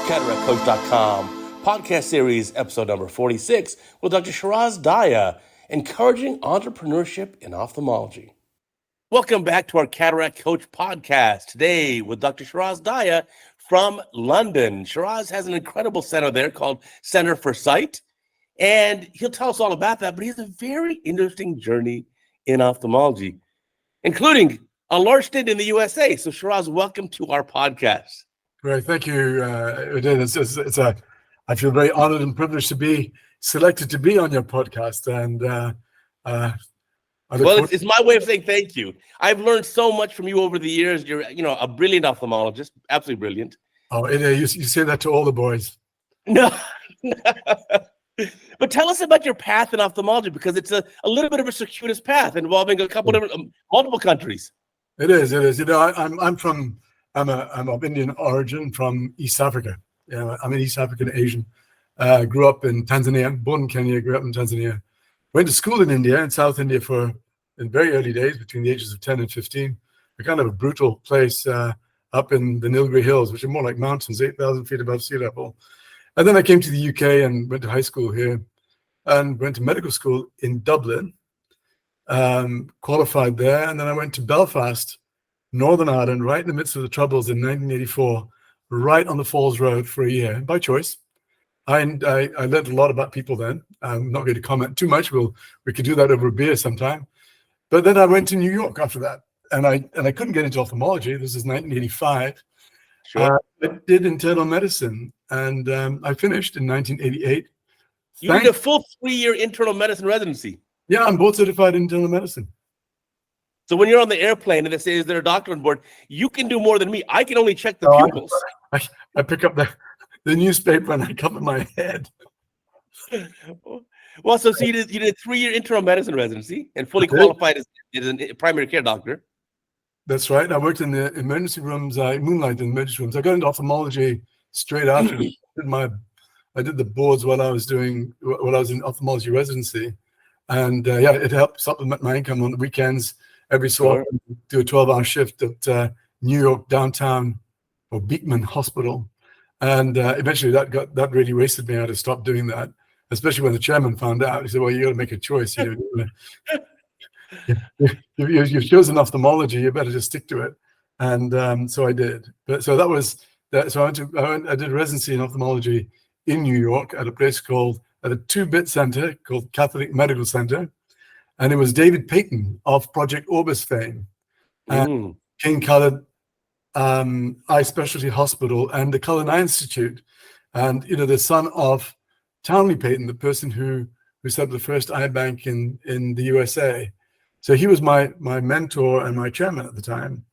CataractCoach.com, podcast series, episode number 46, with Dr. Sheraz Daya, encouraging entrepreneurship in ophthalmology. Welcome back to our Cataract Coach podcast. Today with Dr. Sheraz Daya from London. Sheraz has an incredible center there called Center for Sight, and he'll tell us all about that, but he has a very interesting journey in ophthalmology, including a large stint in the USA. So Sheraz, welcome to our podcast. Great, thank you, Uday. I feel very honored and privileged to be selected to be on your podcast, and it's my way of saying thank you. I've learned so much from you over the years. You're, a brilliant ophthalmologist, absolutely brilliant. Oh, you say that to all the boys. No, but tell us about your path in ophthalmology, because it's a little bit of a circuitous path involving a couple different, multiple countries. It is. I'm of Indian origin from East Africa. I'm an East African Asian. Grew up in Tanzania, born in Kenya, grew up in Tanzania. Went to school in India, in South India in very early days, between the ages of 10 and 15. A kind of a brutal place up in the Nilgiri Hills, which are more like mountains, 8,000 feet above sea level. And then I came to the UK and went to high school here and went to medical school in Dublin, qualified there. And then I went to Belfast, Northern Ireland, right in the midst of the Troubles in 1984, right on the Falls Road for a year, by choice. I learned a lot about people then. I'm not going to comment too much. We could do that over a beer sometime. But then I went to New York after that, and I couldn't get into ophthalmology. This is 1985. Sure. I did internal medicine, and I finished in 1988. You did a full 3-year internal medicine residency. Yeah, I'm board certified in internal medicine. So when you're on the airplane and they say, is there a doctor on board? You can do more than me. I can only check the pupils. I pick up the newspaper and I cover my head. Well, so you did a 3-year internal medicine residency and fully qualified as a primary care doctor. That's right. I worked in the emergency rooms. I moonlighted in the emergency rooms. I got into ophthalmology straight after. I did the boards while I was in ophthalmology residency, and it helped supplement my income on the weekends. Every so often, do a 12-hour shift at New York downtown or Beekman Hospital, and eventually that really wasted me. I had to stop doing that, especially when the chairman found out. He said, "Well, you got to make a choice. You've chosen ophthalmology. You better just stick to it." And so I did. So that was that. So I did residency in ophthalmology in New York at a place at a 2-bit center called Catholic Medical Center. And it was David Payton of Project Orbis fame, and King Khaled Eye Specialty Hospital and the Cullen Eye Institute. And, the son of Townley Payton, the person who set up the first eye bank in the USA. So he was my mentor and my chairman at the time.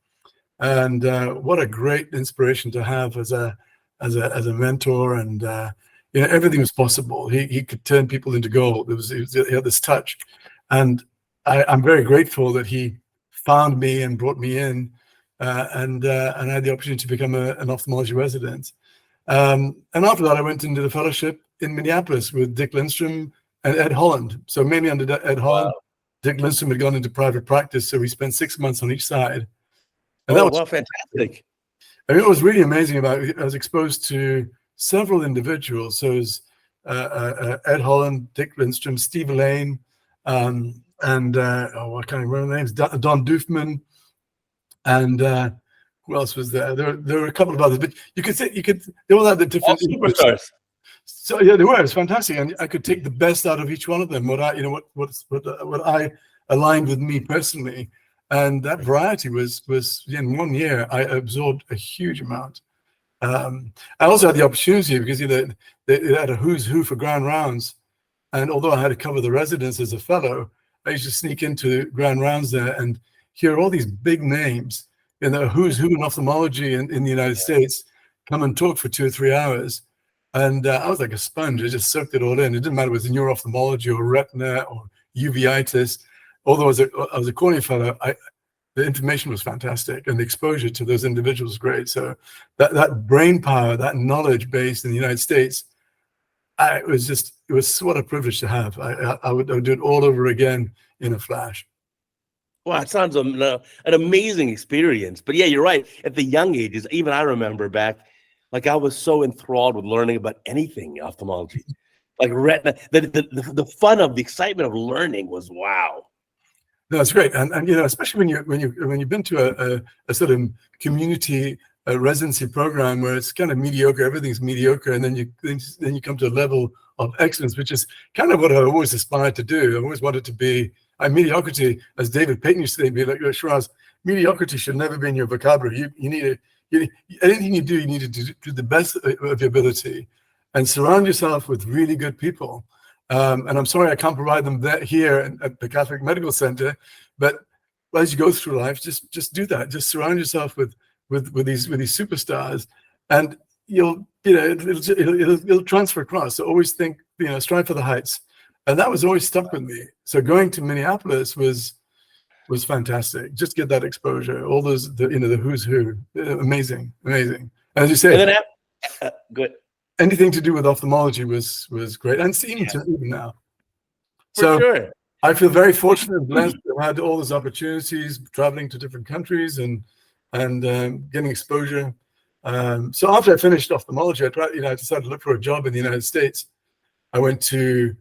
And what a great inspiration to have as a mentor. And, everything was possible. He could turn people into gold. He had this touch. And I'm very grateful that he found me and brought me in, and I had the opportunity to become an ophthalmology resident. And after that, I went and did a fellowship in Minneapolis with Dick Lindstrom and Ed Holland. So mainly under Ed Holland. Wow. Dick Lindstrom had gone into private practice, so we spent 6 months on each side. And that was fantastic. I mean, what was really amazing about it, I was exposed to several individuals. So it was Ed Holland, Dick Lindstrom, Steve Lane, and I can't remember the names. Don Doofman, and who else was there? There were a couple of others, but they all had the different superstars. So yeah, they were. It was fantastic, and I could take the best out of each one of them. What I aligned with me personally, and that variety was in 1 year I absorbed a huge amount. I also had the opportunity because they had a who's who for grand rounds. And although I had to cover the residence as a fellow, I used to sneak into grand rounds there and hear all these big names in the who's who in ophthalmology in the United States come and talk for 2 or 3 hours. And I was like a sponge. I just soaked it all in. It didn't matter if it was neuro-ophthalmology or retina or uveitis. Although I was a cornea fellow, the information was fantastic and the exposure to those individuals was great. So that brain power, that knowledge base in the United States, it was what a privilege to have. I would do it all over again in a flash. Wow, it sounds an amazing experience. But yeah, you're right. At the young ages, even I remember back Like I was so enthralled with learning about anything in ophthalmology. Like retina, the fun of the excitement of learning was wow. No, it's great, and especially when you've been to a sort of community residency program where it's kind of mediocre, everything's mediocre, and then you come to a level of excellence, which is kind of what I always aspired to do. I always wanted to be. Mediocrity, as David Payton used to say, be like Sheraz, mediocrity should never be in your vocabulary. You need anything you do, you need to do the best of your ability, and surround yourself with really good people. And I'm sorry I can't provide them here at the Catholic Medical Center, but as you go through life, just do that. Just surround yourself with these superstars, and it'll transfer across. So always think, strive for the heights, and that was always stuck with me. So going to Minneapolis was fantastic. Just get that exposure. All those the who's who, amazing. And as you say, and then good. Anything to do with ophthalmology was great, and even now. For sure. I feel very fortunate and blessed to have had all those opportunities, traveling to different countries and getting exposure. So after I finished ophthalmology, I decided to look for a job in the United States. I went to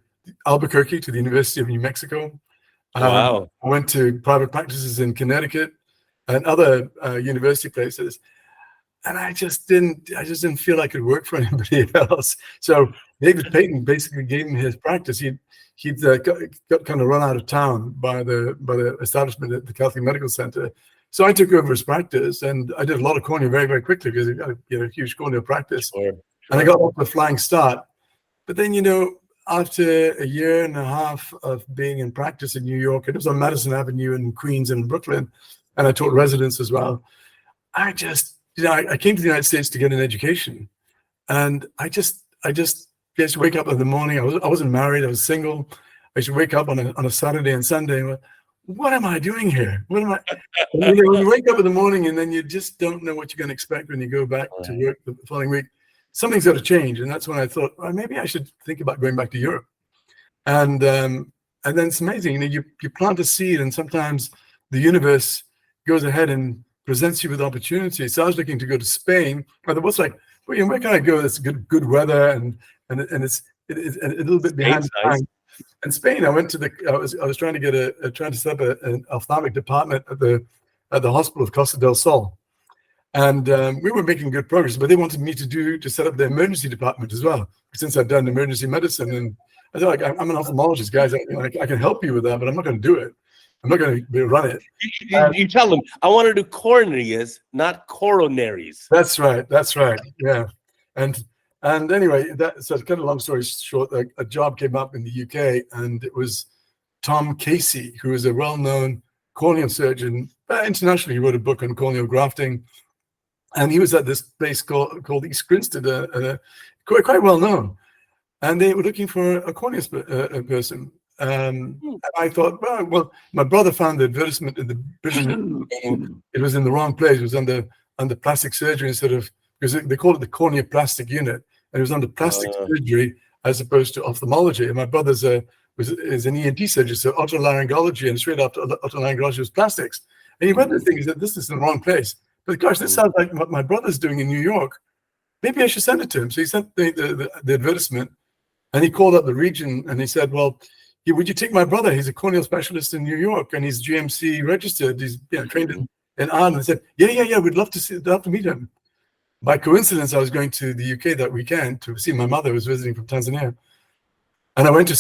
Albuquerque, to the University of New Mexico. Wow. I went to private practices in Connecticut and other university places. And I just didn't feel I could work for anybody else. So David Payton basically gave me his practice. He'd got kind of run out of town by the establishment at the Catholic Medical Center. So I took over his practice, and I did a lot of cornea very, very quickly because he got a huge corneal practice. Sure. And I got off to a flying start. But then, after a year and a half of being in practice in New York, it was on Madison Avenue in Queens and Brooklyn, and I taught residents as well. I came to the United States to get an education, and I just used to wake up in the morning. I wasn't married. I was single. I used to wake up on a Saturday and Sunday. And what am I doing here? What am I? When you wake up in the morning and then you just don't know what you're going to expect when you go back to work the following week. Something's got to change, and that's when I thought, well, maybe I should think about going back to Europe. And then it's amazing. You plant a seed, and sometimes the universe goes ahead and presents you with opportunities. So I was looking to go to Spain, but it was like, well, where can I go? It's good weather, and it's a little bit behind time. In Spain, I went to I was trying to set up an ophthalmic department at the hospital of Costa del Sol, and we were making good progress. But they wanted me to set up the emergency department as well, since I've done emergency medicine. And I thought, I'm an ophthalmologist, guys. I can help you with that, but I'm not going to do it. I'm not going to run it. You tell them, I want to do coronaries, not coronaries. That's right. Yeah. And anyway, so to cut a long story short, a job came up in the UK, and it was Tom Casey, who is a well-known corneal surgeon. Internationally, he wrote a book on corneal grafting, and he was at this place called East Grinstead, quite well known. And they were looking for a cornea person. I thought, well, my brother found the advertisement in the British. It was in the wrong place. It was under plastic surgery instead of, because they call it the corneoplastic unit, and it was under plastic surgery as opposed to ophthalmology. And my brother's is an ENT surgeon, so otolaryngology, and straight after otolaryngology was plastics. And he read the thing, he said, this is in the wrong place. But gosh, this sounds like what my brother's doing in New York. Maybe I should send it to him. So he sent the advertisement, and he called up the region, and he said, well, would you take my brother? He's a corneal specialist in New York, and he's GMC registered. He's trained in Ireland. I said, yeah, we'd love to meet him. By coincidence, I was going to the UK that weekend to see my mother, who was visiting from Tanzania. And I went to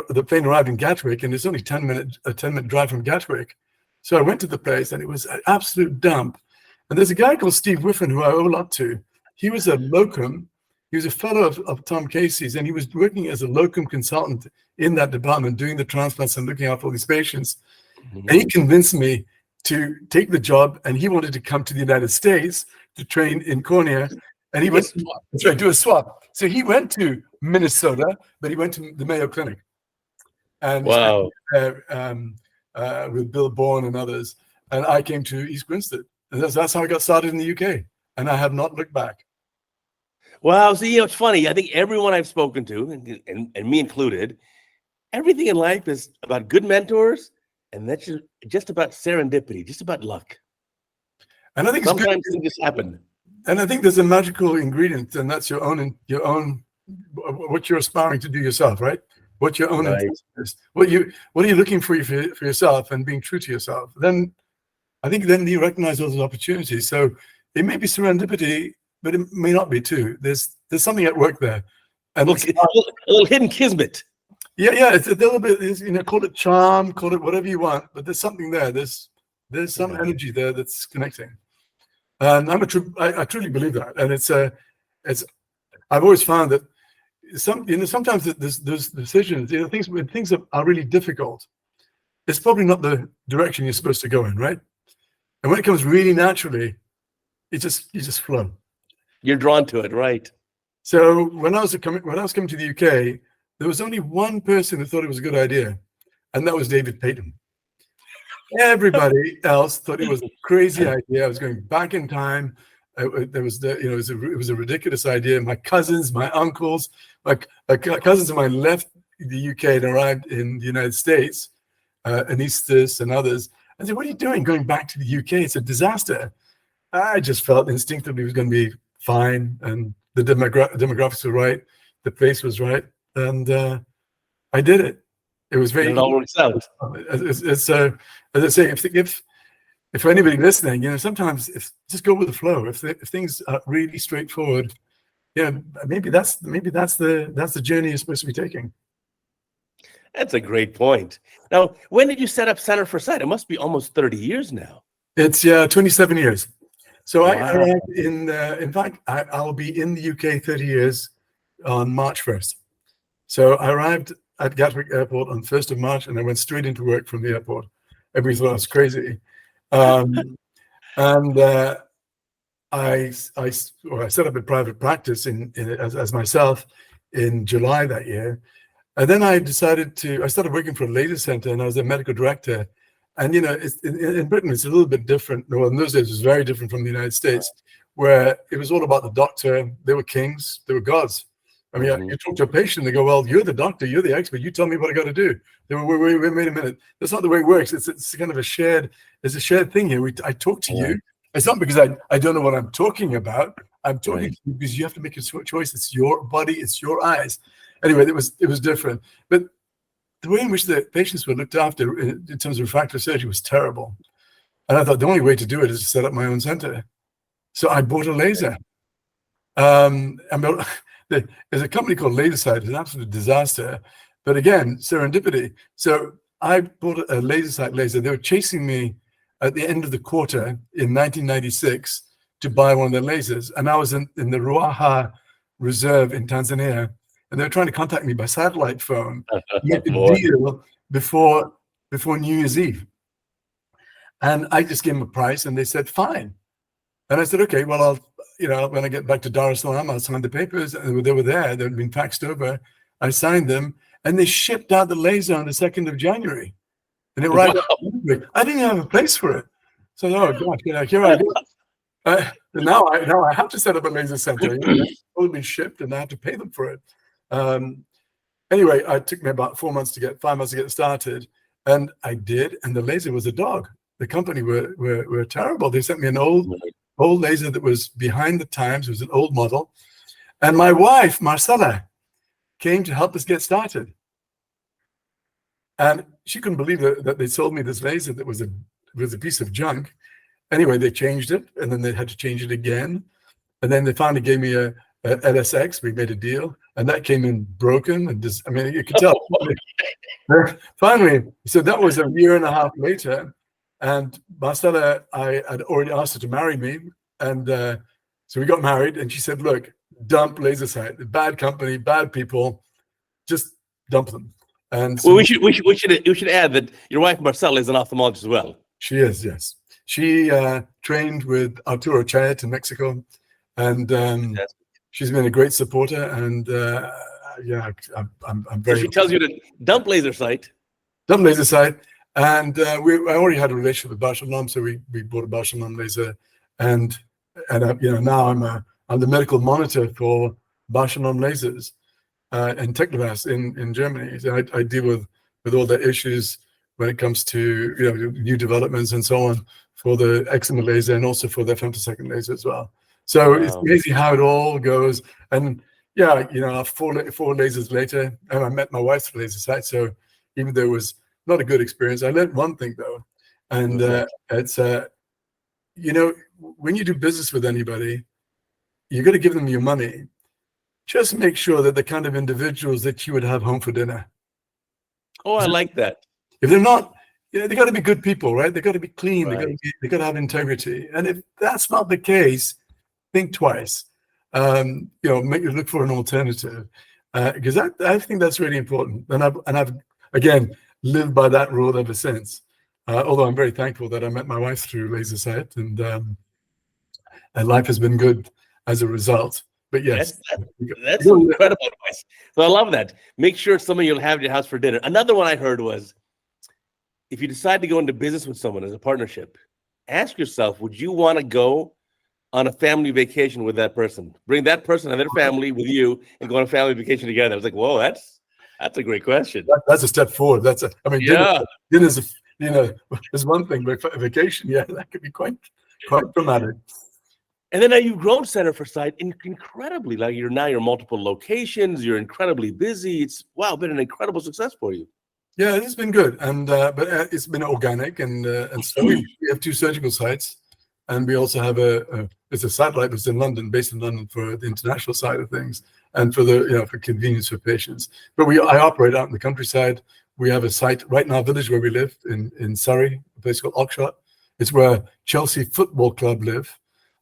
the plane arrived in Gatwick, and it's only a 10-minute drive from Gatwick. So I went to the place, and it was an absolute dump. And there's a guy called Steve Whiffen who I owe a lot to. He was a locum. He was a fellow of Tom Casey's, and he was working as a locum consultant in that department, doing the transplants and looking after all these patients. And he convinced me to take the job, and he wanted to come to the United States to train in cornea, and he went to do a swap. So he went to Minnesota, but he went to the Mayo Clinic, and with Bill Bourne and others. And I came to East Grinstead, and that's how I got started in the UK, and I have not looked back. Wow. So, it's funny. I think everyone I've spoken to, and me included, everything in life is about good mentors, and that's just about serendipity, just about luck. And I think sometimes things just happen. And I think there's a magical ingredient, and that's your own what you're aspiring to do yourself, right? What your own intention is. What are you looking for yourself, and being true to yourself. Then I think then you recognize those opportunities. So it may be serendipity, but it may not be too. There's something at work there, and a little hidden kismet. Yeah, it's a little bit. Call it charm, call it whatever you want, but there's something there. There's some energy there that's connecting, and I truly believe that. And it's I've always found that sometimes those decisions, when things are really difficult, it's probably not the direction you're supposed to go in, right? And when it comes really naturally, you just flow. You're drawn to it, right? So when I was coming to the UK, there was only one person who thought it was a good idea, and that was David Payton. Everybody else thought it was a crazy idea. I was going back in time. It was a ridiculous idea. My cousins, my uncles, my cousins of mine left the UK and arrived in the United States, Anistis and others. I said, "What are you doing going back to the UK? It's a disaster." I just felt instinctively it was going to be fine, and the demographics were right, the place was right, and I did it. It was very. It all works out. As I say, if anybody listening, sometimes just go with the flow. If things are really straightforward, maybe that's the journey you're supposed to be taking. That's a great point. Now, when did you set up Center for Sight? It must be almost 30 years now. It's 27 years. So wow. in fact, I'll be in the UK 30 years on March 1st. So I arrived at Gatwick Airport on 1st of March, and I went straight into work from the airport. Everybody thought I was crazy. And I set up a private practice as myself in July that year. And then I started working for a laser center, and I was a medical director. And, in Britain, it's a little bit different. Well, in those days, it was very different from the United States, where it was all about the doctor. They were kings. They were gods. I mean, you talk to a patient, they go, "Well, you're the doctor. You're the expert. You tell me what I got to do." They were, wait a minute. That's not the way it works. It's kind of a shared thing here. I talk to you. It's not because I don't know what I'm talking about. I'm talking to you because you have to make a choice. It's your body. It's your eyes. Anyway, it was different. But the way in which the patients were looked after in terms of refractive surgery was terrible. And I thought the only way to do it is to set up my own center. So I bought a laser. There's a company called LaserSight. It's an absolute disaster. But again, serendipity. So I bought a LaserSight laser. They were chasing me at the end of the quarter in 1996 to buy one of their lasers. And I was in the Ruaha Reserve in Tanzania. And they were trying to contact me by satellite phone to get the deal before New Year's Eve. And I just gave them a price, and they said, "Fine." And I said, "Okay, well, when I get back to Dar es Salaam, I'll sign the papers." And they were there. They'd been faxed over. I signed them, and they shipped out the laser on the 2nd of January. And it arrived. Wow. I didn't have a place for it. So, oh gosh, here I go. Now I have to set up a laser center. It's totally shipped, and I have to pay them for it. Anyway, it took me about 5 months to get started, and I did. And the laser was a dog. The company were terrible. They sent me an old laser that was behind the times. It was an old model, and my wife Marcella came to help us get started. And she couldn't believe that they sold me this laser that was a piece of junk. Anyway, they changed it, and then they had to change it again, and then they finally gave me a LSX. We made a deal, and that came in broken. And you could tell. Finally, so that was a year and a half later, and Marcella, I had already asked her to marry me, and so we got married. And she said, "Look, dump LaserSight. Bad company, bad people, just dump them." And so, well, we should add that your wife Marcella is an ophthalmologist as well. She is, yes. She trained with Arturo Chayet in Mexico, and she's been a great supporter. And I'm very. So she tells you to dump LaserSight. Dump LaserSight, and I already had a relationship with Bausch + Lomb, so we bought a Bausch + Lomb laser, and now I'm the medical monitor for Bausch + Lomb lasers and Technovas in Germany. So I deal with all the issues when it comes to new developments and so on for the eczema laser, and also for the femtosecond laser as well. So it's Wow. amazing how it all goes. And yeah, four lasers later, and I met my wife through laser sight. So even though it was not a good experience, I learned one thing though, and What's that? it's when you do business with anybody, you got to give them your money. Just make sure that the kind of individuals that you would have home for dinner. Oh, I like that. If they're not, they got to be good people, right? They got to be clean. Right. They got to have integrity. And if that's not the case, think twice. Look for an alternative, because I think that's really important. And I've again lived by that rule ever since. Although I'm very thankful that I met my wife through laser sight, and life has been good as a result. But yes, That's some incredible advice. So I love that. Make sure it's someone you'll have at your house for dinner. Another one I heard was, if you decide to go into business with someone as a partnership, ask yourself, would you want to go on a family vacation with that person? Bring that person and their family with you and go on a family vacation together. I was like, whoa, that's a great question. That's a step forward. Dinner's is one thing, but vacation, yeah, that could be quite dramatic. And then now you've grown Center for Sight incredibly. Like you're multiple locations. You're incredibly busy. It's been an incredible success for you. Yeah, it's been good, and but it's been organic, and so we have 2 surgical sites, and we also have it's a satellite that's in London, based in London for the international side of things, and for for convenience for patients. But I operate out in the countryside. We have a site right in our village where we live in Surrey, a place called Oxshott. It's where Chelsea Football Club live.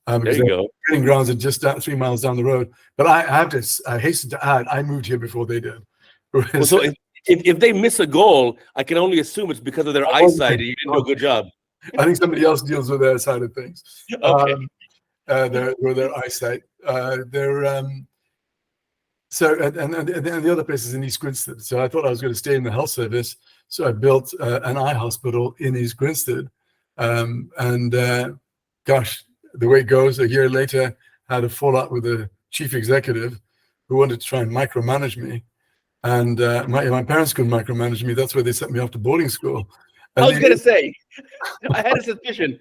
There you go. Training grounds are just 3 miles down the road. But I hasten to add, I moved here before they did. Well, so if they miss a goal, I can only assume it's because of their eyesight, and you didn't do a good job. I think somebody else deals with their side of things. Okay. Their eyesight. So the other place is in East Grinstead. So I thought I was going to stay in the health service. So I built an eye hospital in East Grinstead. Gosh, the way it goes, a year later, I had a fallout with the chief executive who wanted to try and micromanage me. And my parents couldn't micromanage me. That's why they sent me off to boarding school. I was going to say, I had a suspicion.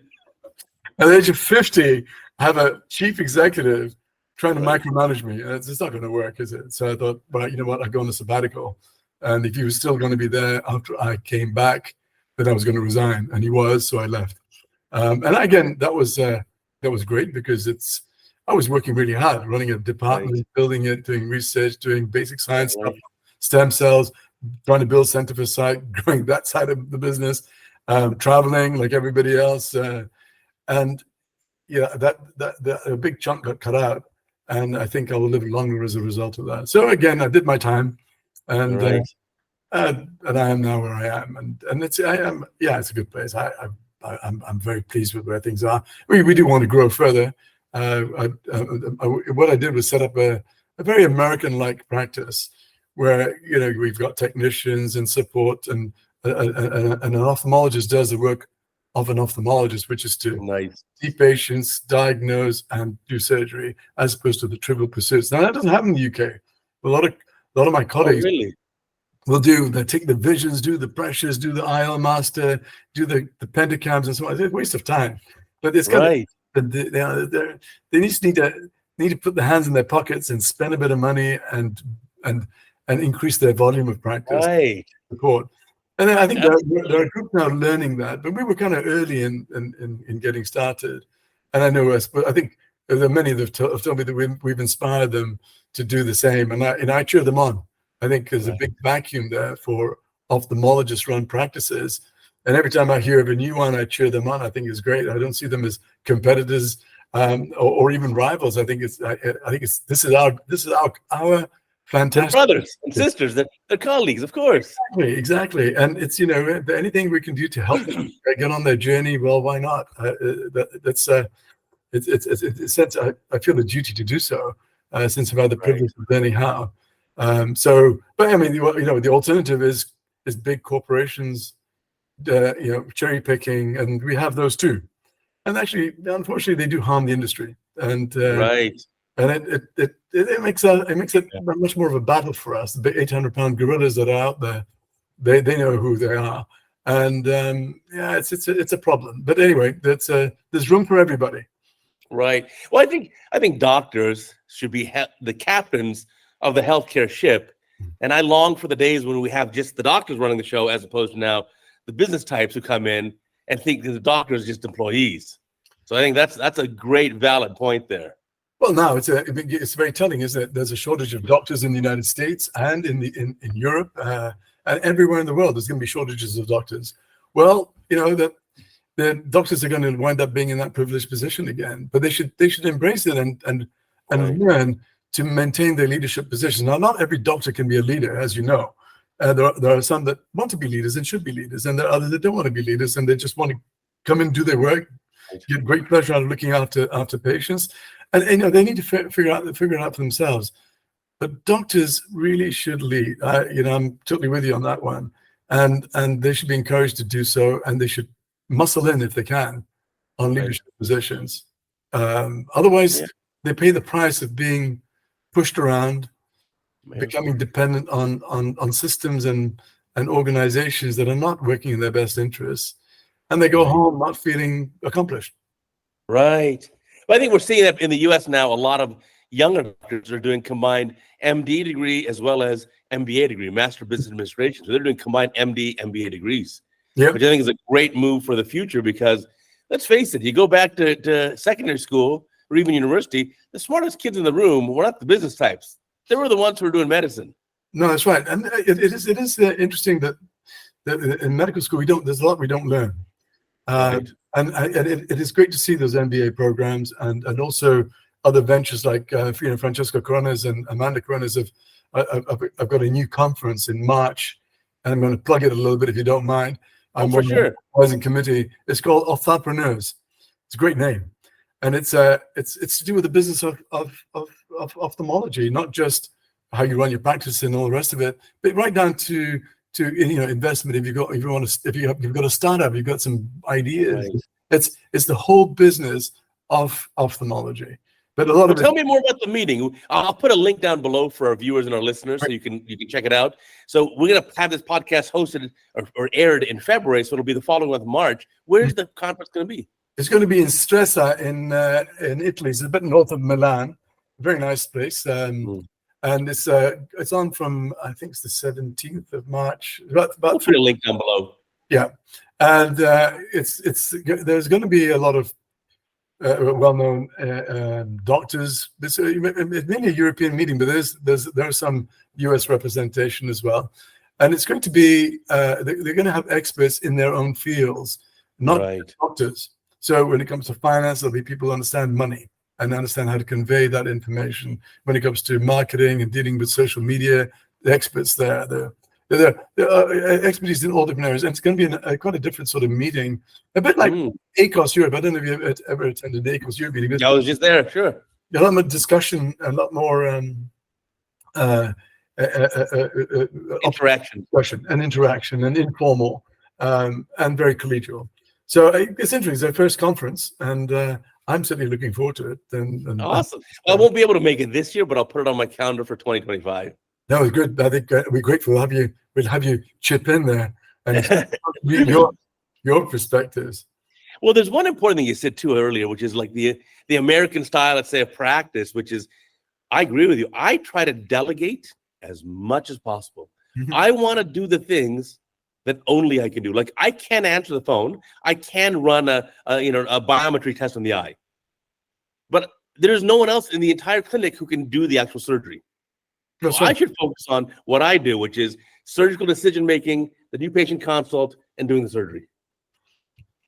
At the age of 50, I have a chief executive trying to micromanage me. And it's not going to work, is it? So I thought, well, you know what? I'd go on a sabbatical. And if he was still going to be there after I came back, then I was going to resign. And he was, so I left. And again, that was great, because I was working really hard, running a department, building it, doing research, doing basic science stuff, stem cells, trying to build Center for Sight, growing that side of the business, traveling like everybody else. And yeah, a big chunk got cut out. And I think I will live longer as a result of that. So again, I did my time, and I am now where I am. And it's a good place. I'm very pleased with where things are. We do want to grow further. What I did was set up a very American-like practice where we've got technicians and support, and an ophthalmologist does the work of an ophthalmologist, which is to see patients, diagnose, and do surgery, as opposed to the trivial pursuits. Now that doesn't happen in the UK. A lot of my colleagues will take the visions, do the pressures, do the IL master, do the pentacams, and so on. It's a waste of time. But it's kind of they need to put their hands in their pockets and spend a bit of money and increase their volume of practice support. And then I think there are groups now learning that, but we were kind of early in getting started. And I know but I think there are many that have told me that we've inspired them to do the same, and I cheer them on. I think there's a big vacuum there for ophthalmologist-run practices, and every time I hear of a new one, I cheer them on. I think it's great. I don't see them as competitors or even rivals. I think this is our fantastic brothers and sisters. They're colleagues, of course. Exactly. And it's anything we can do to help them get on their journey. Well, why not? I feel the duty to do so, since I've had the privilege of learning how. But I mean, the alternative is big corporations, cherry picking, and we have those too. And actually, unfortunately, they do harm the industry. And and it makes it much more of a battle for us. The big 800-pound gorillas that are out there, they know who they are, and it's a problem. But anyway, there's room for everybody. Right. Well, I think doctors should be the captains of the healthcare ship, and I long for the days when we have just the doctors running the show, as opposed to now the business types who come in and think that the doctors are just employees. So I think that's a great, valid point there. Well, now it's very telling, is that there's a shortage of doctors in the United States and in Europe and everywhere in the world. There's going to be shortages of doctors. Well, that the doctors are going to wind up being in that privileged position again, but they should embrace it and Right. learn to maintain their leadership position. Now, not every doctor can be a leader, as you know. There are some that want to be leaders and should be leaders, and there are others that don't want to be leaders and they just want to come and do their work, get great pleasure out of looking after patients, and they need to figure it out for themselves. But doctors really should lead. I'm totally with you on that one, and they should be encouraged to do so, and they should muscle in if they can on leadership positions. Otherwise, they pay the price of being pushed around, becoming dependent on systems and organizations that are not working in their best interests, and they go home not feeling accomplished. Right. Well, I think we're seeing that in the U.S. now. A lot of younger doctors are doing combined MD degree as well as MBA degree, Master of Business Administration. So they're doing combined MD, MBA degrees, which I think is a great move for the future, because let's face it, you go back to secondary school or even university, the smartest kids in the room were not the business types. They were the ones who were doing medicine. No, that's right. And it is interesting that in medical school, there's a lot we don't learn. And it is great to see those MBA programs and also other ventures like Francesco Coronas and Amanda Coronas I've got a new conference in March, and I'm going to plug it a little bit if you don't mind. I'm for sure. Advising committee. It's called Ophthalmology. It's a great name, and it's to do with the business of ophthalmology, not just how you run your practice and all the rest of it, but right down to investment. If you've got a startup, you've got some ideas. Right. It's the whole business of ophthalmology. But a lot of tell me more about the meeting. I'll put a link down below for our viewers and our listeners, so you can check it out. So we're gonna have this podcast hosted or aired in February, so it'll be the following month, March. Where's the conference going to be? It's going to be in Stresa in Italy. It's a bit north of Milan. Very nice place. And it's on from, I think it's the 17th of March. About I'll put a link down below. Yeah, and there's going to be a lot of well-known doctors. It's mainly a European meeting, but there's some US representation as well. And it's going to be they're going to have experts in their own fields, not doctors. So when it comes to finance, there'll be people who understand money and understand how to convey that information. When it comes to marketing and dealing with social media, the experts there, the expertise in all different areas. And it's going to be quite a different sort of meeting, a bit like ACOS Europe. I don't know if you've ever attended the ACOS Europe meeting. I was just there, sure. A lot more discussion, a lot more interaction and informal and very collegial. So it's interesting. It's their first conference, and I'm certainly looking forward to it. And awesome. I won't be able to make it this year, but I'll put it on my calendar for 2025. That was good. I think we're grateful. We'll have you chip in there and your perspectives. Well, there's one important thing you said too earlier, which is like the American style, let's say, of practice, which is, I agree with you. I try to delegate as much as possible. Mm-hmm. I want to do the things that only I can do. Like, I can answer the phone. I can run a biometry test on the eye, but there's no one else in the entire clinic who can do the actual surgery. So I should focus on what I do, which is surgical decision-making, the new patient consult, and doing the surgery.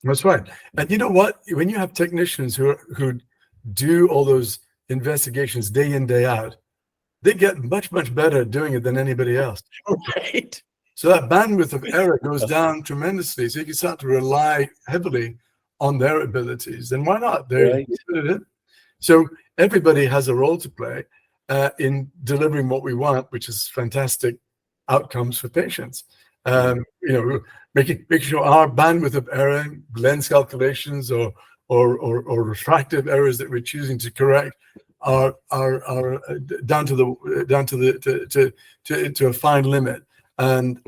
That's right. And you know what? When you have technicians who do all those investigations day in, day out, they get much, much better at doing it than anybody else. Right. So that bandwidth of error goes down tremendously. So you can start to rely heavily on their abilities. And why not? They're good at it. So everybody has a role to play in delivering what we want, which is fantastic outcomes for patients. Making sure our bandwidth of error, lens calculations, or refractive errors that we're choosing to correct are down to a fine limit. And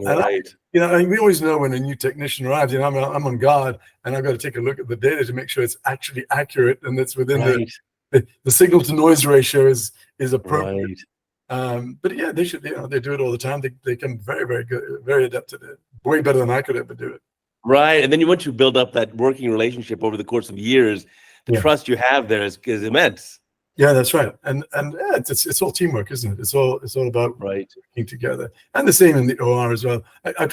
we always know when a new technician arrives. I'm on guard, and I've got to take a look at the data to make sure it's actually accurate and it's within the signal to noise ratio is appropriate. Right. But yeah, they should. They do it all the time. They come very, very good, very adept at it. Way better than I could ever do it. Right. And then once you build up that working relationship over the course of years, the trust you have there is immense. Yeah, that's right. And yeah, it's all teamwork, isn't it? It's all about working together. And the same in the OR as well. I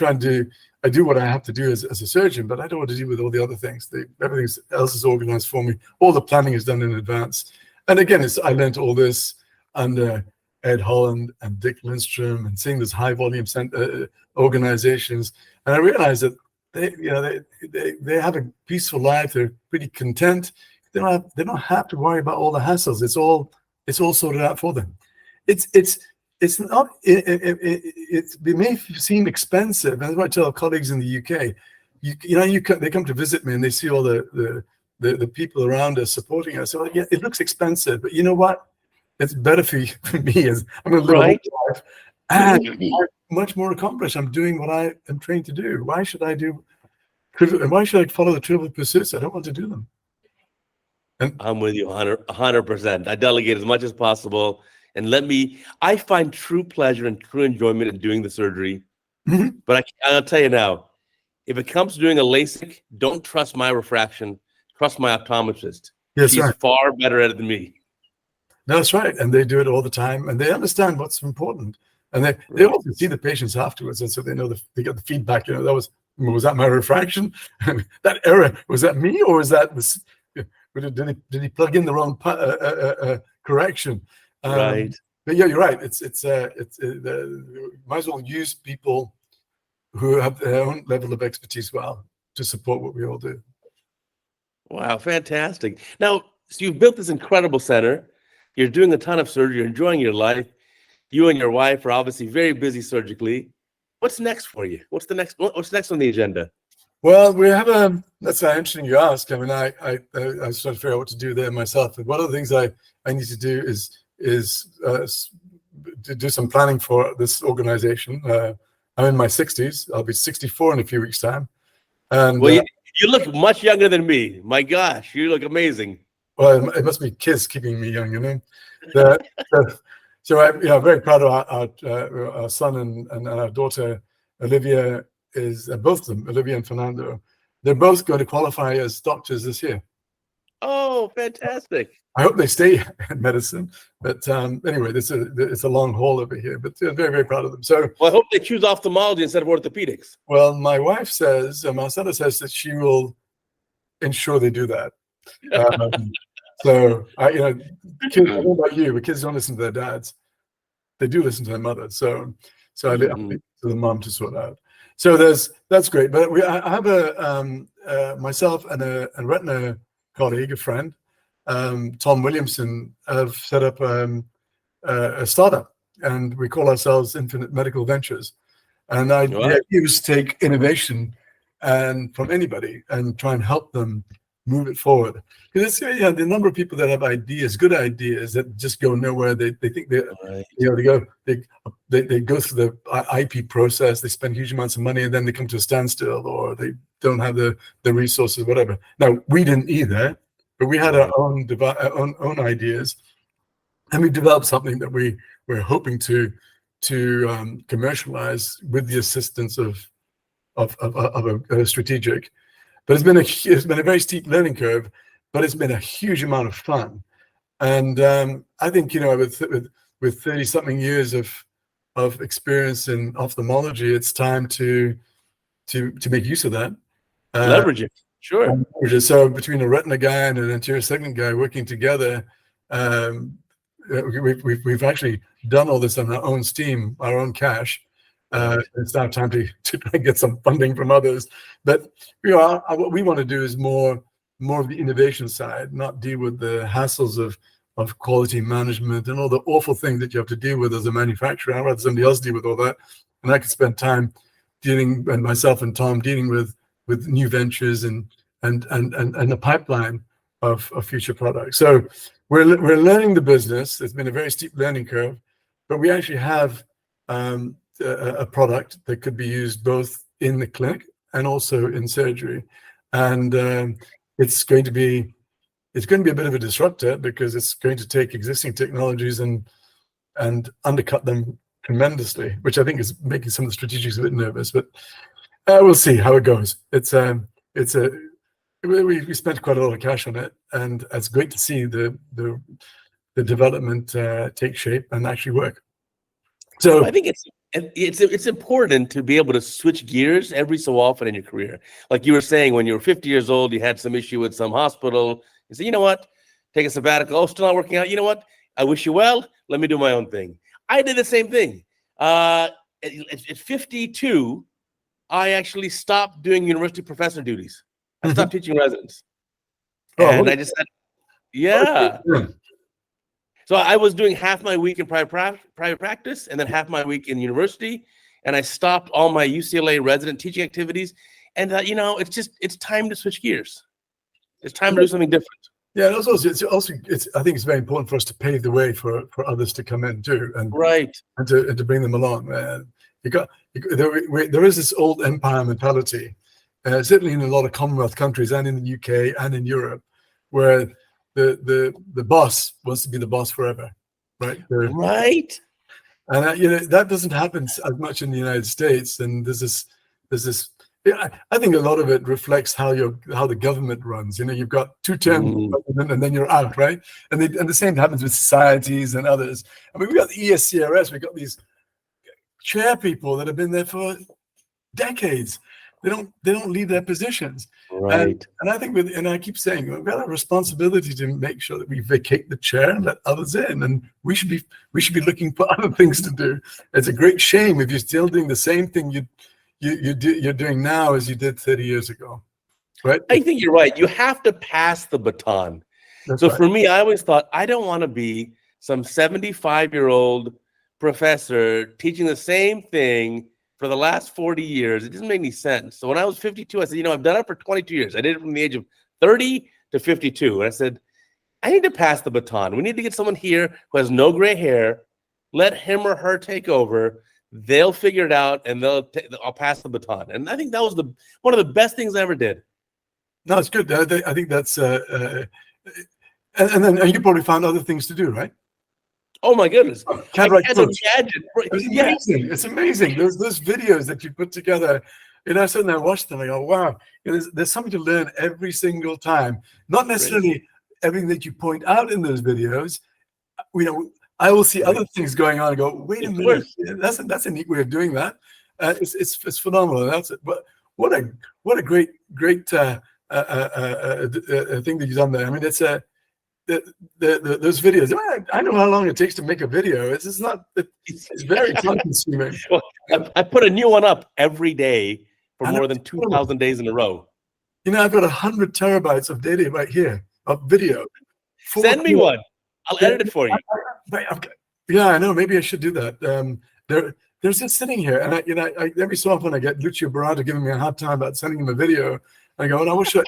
do what I have to do as a surgeon, but I don't want to deal with all the other things. Everything else is organized for me. All the planning is done in advance. And again, I learned all this under Ed Holland and Dick Lindstrom and seeing these high volume organizations. And I realized that they have a peaceful life. They're pretty content. They don't have to worry about all the hassles. It's all sorted out for them. It's not. It may seem expensive. And that's what I tell colleagues in the UK. They come to visit me and they see all the people around us supporting us. So yeah, it looks expensive, but you know what? It's better for me as I'm going to live a whole life, and I'm much more accomplished. I'm doing what I am trained to do. Why should I follow the trivial pursuits? I don't want to do them. I'm with you 100%. I delegate as much as possible. And I find true pleasure and true enjoyment in doing the surgery. Mm-hmm. But I'll tell you now, if it comes to doing a LASIK, don't trust my refraction. Trust my optometrist. Yes, She's far better at it than me. No, that's right. And they do it all the time. And they understand what's important. And they also see the patients afterwards. And so they know they get the feedback. Was that my refraction? That error, was that me? Or was that this? Did he plug in the wrong correction? Right. But yeah, you're right. Might as well use people who have their own level of expertise well to support what we all do. Wow, fantastic. Now, so you've built this incredible center. You're doing a ton of surgery. You're enjoying your life. You and your wife are obviously very busy surgically. What's next for you? What's next on the agenda? Well, we have that's interesting you ask. I mean, I started to figure out what to do there myself. But one of the things I need to do is to do some planning for this organization. I'm in my 60s. I'll be 64 in a few weeks' time. And well, you look much younger than me. My gosh, you look amazing. Well, it must be kids keeping me young, So I'm very proud of our son and our daughter, Olivia. Both of them, Olivia and Fernando, they're both going to qualify as doctors this year. Oh, fantastic. I hope they stay in medicine. But anyway, it's a long haul over here, but very, very proud of them. So, well, I hope they choose ophthalmology instead of orthopedics. Well, my wife says, Marcella says that she will ensure they do that. So, kids, I don't know about you, but kids don't listen to their dads. They do listen to their mothers. So I leave it to the mom to sort out. So that's great. But I have myself and a retina colleague, a friend, Tom Williamson, have set up a startup, and we call ourselves Infinite Medical Ventures. And the idea was to take innovation and from anybody and try and help them move it forward. Because the number of people that have ideas, good ideas, that just go nowhere. They think they go through the IP process. They spend huge amounts of money, and then they come to a standstill, or they don't have the resources, whatever. Now, we didn't either, but we had our own ideas, and we developed something that we're hoping to commercialize with the assistance of a strategic. But it's been a very steep learning curve, but it's been a huge amount of fun. And I think with 30-something years of experience in ophthalmology, it's time to make use of that. Leverage it, sure. So between a retina guy and an anterior segment guy working together, we've actually done all this on our own steam, our own cash. It's now time to try and get some funding from others. But what we want to do is more of the innovation side, not deal with the hassles of quality management and all the awful things that you have to deal with as a manufacturer. I'd rather somebody else deal with all that, and I could spend time and myself and Tom dealing with new ventures and the pipeline of future products. So we're learning the business. It's been a very steep learning curve, but we actually have a product that could be used both in the clinic and also in surgery. And it's going to be a bit of a disruptor because it's going to take existing technologies and undercut them tremendously, which I think is making some of the strategics a bit nervous. But we'll see how it goes. We spent quite a lot of cash on it, and it's great to see the development take shape and actually work. So I think it's important to be able to switch gears every so often in your career. Like you were saying, when you were 50 years old, you had some issue with some hospital. You say, you know what, take a sabbatical. Oh, still not working out. You know what? I wish you well. Let me do my own thing. I did the same thing. At 52, I actually stopped doing university professor duties. I stopped teaching residents. And I just said, yeah. So I was doing half my week in private practice and then half my week in university. And I stopped all my UCLA resident teaching activities. And, it's time to switch gears. It's time to do something different. Yeah, and also, I think it's very important for us to pave the way for others to come in too, and to bring them along. There is this old empire mentality, certainly in a lot of Commonwealth countries and in the UK and in Europe, where the boss wants to be the boss forever, right? Right. And that doesn't happen as much in the United States. And there's this. Yeah, I think a lot of it reflects how the government runs. You've got 2 terms and then you're out, right? And the same happens with societies and others. I mean, we got the ESCRS. We got these chair people that have been there for decades. They don't leave their positions. Right. And I think and I keep saying we've got a responsibility to make sure that we vacate the chair and let others in. And we should be looking for other things to do. It's a great shame if you're still doing the same thing you're doing now as you did 30 years ago, right? I think you're right. You have to pass the baton. That's so right. For me, I always thought I don't want to be some 75-year-old professor teaching the same thing for the last 40 years. It doesn't make any sense. So when I was 52, I said, I've done it for 22 years. I did it from the age of 30 to 52. And I said, I need to pass the baton. We need to get someone here who has no gray hair. Let him or her take over. They'll figure it out, and I'll pass the baton. And I think that was one of the best things I ever did. No, it's good. I think that's and you probably found other things to do, right? Oh my goodness! CataractCoach. It's amazing. It's amazing. Those videos that you put together. I sit there and watch them. I go, wow. There's something to learn every single time. Not necessarily everything that you point out in those videos. I will see other things going on and go, wait a minute, that's a neat way of doing that. It's phenomenal. That's it. But what a great thing that you've done there. I mean, it's those videos. I know how long it takes to make a video. It's very time consuming. Well, I put a new one up every day for more than 2,000 days in a row. I've got 100 terabytes of data right here of video. Send me one. I'll edit it for you. Yeah, I know. Maybe I should do that. There's just sitting here, and I every so often I get Lucio Barrato giving me a hard time about sending him a video. I go, and I wish I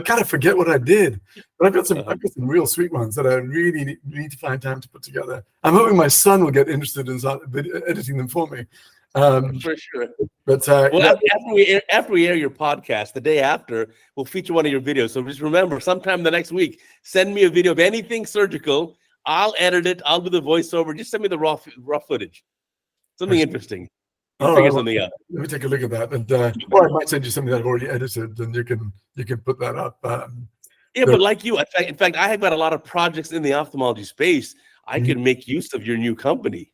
kind of forget what I did, but I've got some real sweet ones that I really need to find time to put together. I'm hoping my son will get interested in editing them for me. For sure. But after we air your podcast, the day after, we'll feature one of your videos. So just remember, sometime the next week, send me a video of anything surgical. I'll edit it. I'll do the voiceover. Just send me the raw footage. Something interesting. Figure something out. Let me take a look at that, and or I might send you something that I've already edited, and you can put that up. But like you, in fact, I have got a lot of projects in the ophthalmology space. I could make use of your new company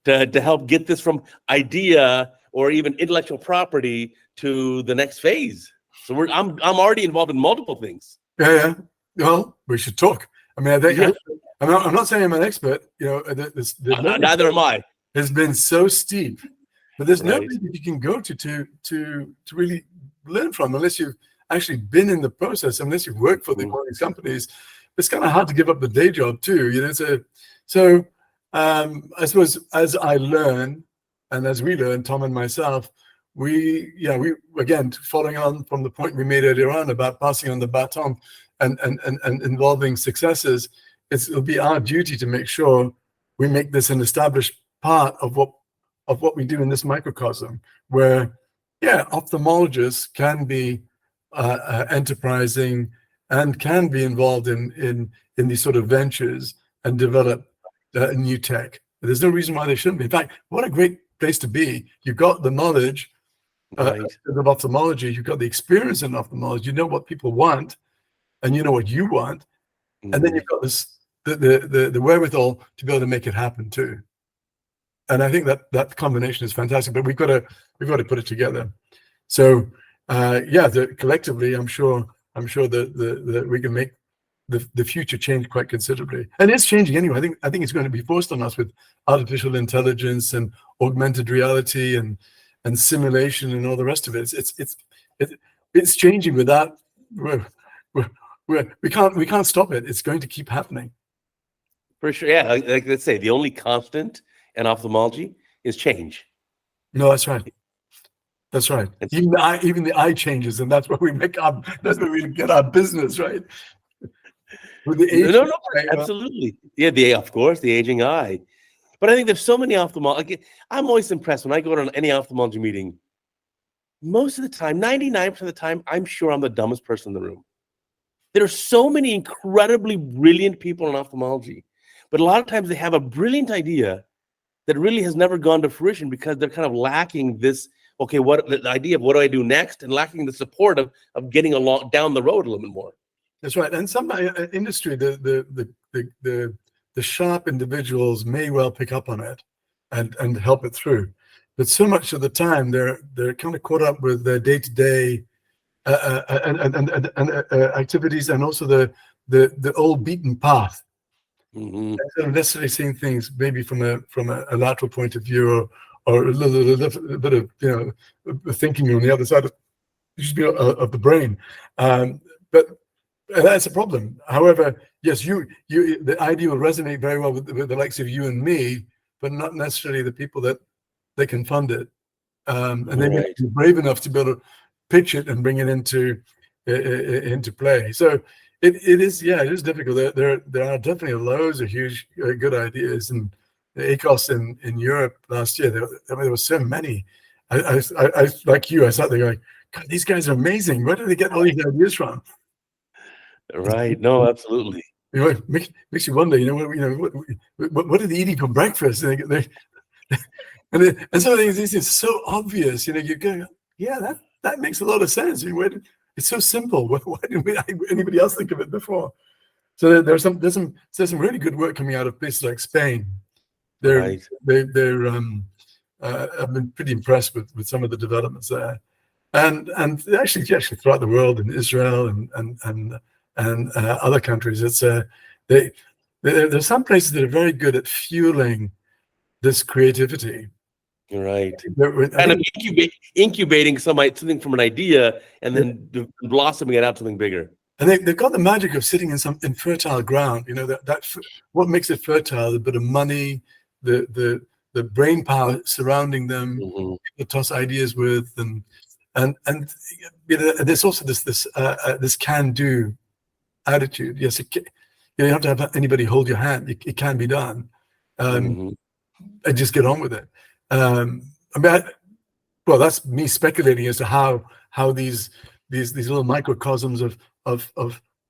to help get this from idea or even intellectual property to the next phase. So I'm already involved in multiple things. Yeah. Well, we should talk. I mean, I think I'm not saying I'm an expert. Neither am I. Has been so steep, but there's nobody that you can go to really learn from unless you've actually been in the process. Unless you've worked for one of these companies, it's kind of hard to give up the day job too. So I suppose as I learn and as we learn, Tom and myself, we again, following on from the point we made earlier on about passing on the baton and involving successes, it'll be our duty to make sure we make this an established part of what we do in this microcosm, where yeah, ophthalmologists can be enterprising and can be involved in these sort of ventures and develop new tech. There's no reason why they shouldn't be. In fact, what a great place to be. You've got the knowledge Right. of ophthalmology. You've got the experience in ophthalmology. You know what people want, and you know what you want, and then you've got this the wherewithal to be able to make it happen too. And I think that combination is fantastic. But we've got to put it together. So yeah, collectively, I'm sure that we can make the future change quite considerably, and it's changing anyway. I think it's going to be forced on us with artificial intelligence and augmented reality and simulation and all the rest of it. It's changing without we can't stop it. It's going to keep happening. For sure. Yeah. Like let's say the only constant in ophthalmology is change. No, that's right. That's right. Even the eye changes, and that's where we get our business, right? With the age, no, absolutely. Yeah, of course, the aging eye. But I think there's so many ophthalmologists. I'm always impressed when I go to any ophthalmology meeting. Most of the time, 99% of the time, I'm sure I'm the dumbest person in the room. There are so many incredibly brilliant people in ophthalmology, but a lot of times they have a brilliant idea that really has never gone to fruition because they're kind of lacking this, okay, what the idea of what do I do next, and lacking the support of getting along down the road a little bit more. That's right. And some industry, the sharp individuals may well pick up on it and help it through. But so much of the time, they're kind of caught up with their day-to-day activities, and also the old beaten path. Mm-hmm. Instead of necessarily seeing things maybe from a lateral point of view, or a little bit of thinking on the other side of the brain. But that's a problem. However, yes, the idea will resonate very well with the likes of you and me, but not necessarily the people that they can fund it. And they may be brave enough to be able to pitch it and bring it into play. So it is difficult. There are definitely loads of huge good ideas, and the ACOS in Europe last year, there were so many. I like you, I sat there going, God, these guys are amazing. Where do they get all these ideas from? Right. No, absolutely. Makes you wonder. What are they eating for breakfast? And some of these things are so obvious. You go, yeah, that makes a lot of sense. It's so simple. Why didn't anybody else think of it before? So there's some really good work coming out of places like Spain. I've been pretty impressed with some of the developments there, and actually throughout the world, in Israel and other countries. It's there's some places that are very good at fueling this creativity. Right. Kind of incubating something from an idea and then blossoming it out something bigger. And they've got the magic of sitting in fertile ground. That what makes it fertile? The bit of money, the brain power surrounding them, to toss ideas with, and there's also this can-do attitude. Yes, you don't have to have anybody hold your hand. It can be done, and just get on with it. Well, that's me speculating as to how these little microcosms of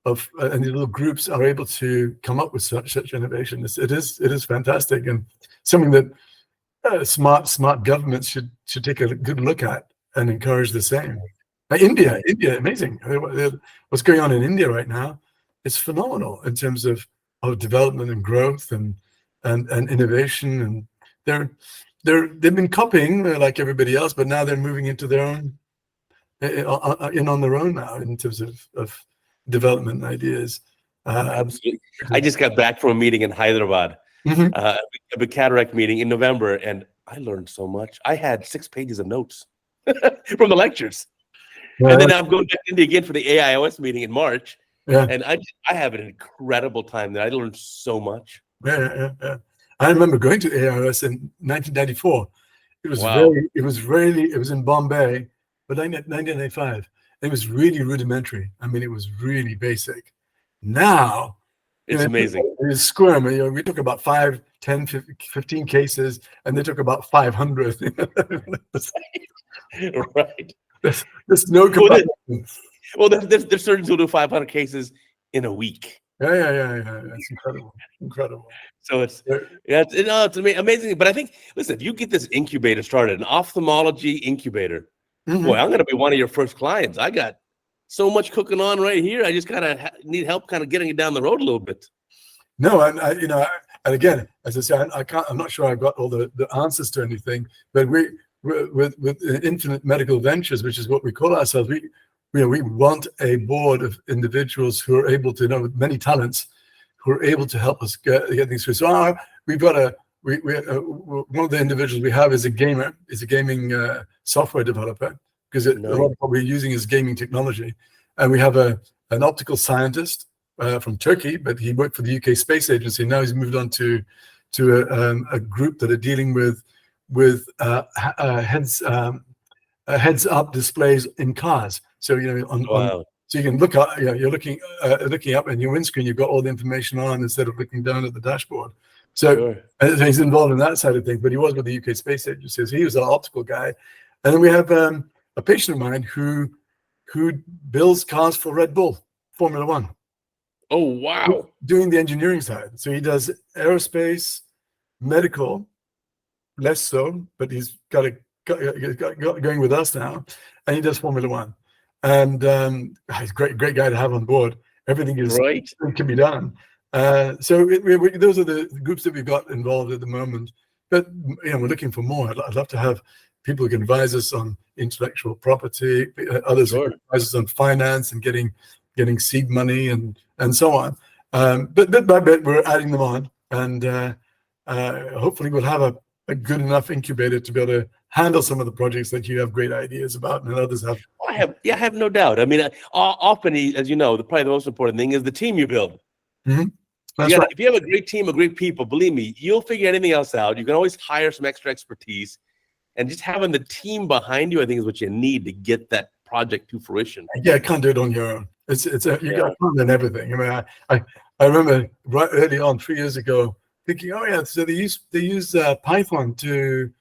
and these little groups are able to come up with such innovation. It is fantastic, and something that smart governments should take a good look at and encourage the same. India, amazing. What's going on in India right now? It's phenomenal in terms of development and growth and innovation, and they've been copying like everybody else, but now they're moving into their own on their own now in terms of development and ideas. Absolutely. I just got back from a meeting in Hyderabad, a cataract meeting in November, and I learned so much. I had 6 pages of notes from the lectures. And then I'm going back to India again for the AIOS meeting in March. Yeah. And I have an incredible time there. I learned so much. Yeah. I remember going to AIOS in 1994. It was in Bombay, but 1995. It was really rudimentary. I mean, it was really basic. Now, it's amazing. It's squirm. We took about 5, 10, 15 cases, and they took about 500. Right. There's no Well, comparison. there's surgeons who do 500 cases in a week. Yeah. It's incredible. So it's amazing. But I think, listen, if you get this incubator started, an ophthalmology incubator, boy, I'm going to be one of your first clients. I got so much cooking on right here. I just kind of need help kind of getting it down the road a little bit. No, and and again, as I say, I'm not sure I've got all the answers to anything, but with Infinite Medical Ventures, which is what we call ourselves, we want a board of individuals who are able to, with many talents, who are able to help us get things through. So we've got one of the individuals we have is a gamer, is a gaming software developer, because a lot of what we're using is gaming technology, and we have an optical scientist from Turkey, but he worked for the UK Space Agency. Now he's moved on to a group that are dealing with heads-up displays in cars. So so you can look up. You're looking up, and your windscreen, you've got all the information on instead of looking down at the dashboard. So he's involved in that side of things. But he was with the UK Space Agency, so he was an optical guy. And then we have a patient of mine who builds cars for Red Bull Formula One. Oh, wow. Doing the engineering side. So he does aerospace, medical, less so, but he's got going with us now, and he does Formula One. And he's a great guy to have on board. Everything can be done. So those are the groups that we've got involved at the moment. But we're looking for more. I'd love to have people who can advise us on intellectual property, others who can advise us on finance and getting seed money and so on. But bit by bit, we're adding them on, and hopefully we'll have a good enough incubator to be able to handle some of the projects that you have great ideas about and others have. I have no doubt. I mean, often, as you know, probably the most important thing is the team you build. Mm-hmm. If you have a great team of great people, believe me, you'll figure anything else out. You can always hire some extra expertise, and just having the team behind you, I think, is what you need to get that project to fruition. Yeah, I can't do it on your own. You got to learn everything. I mean, I remember right early on 3 years ago thinking, so they use Python to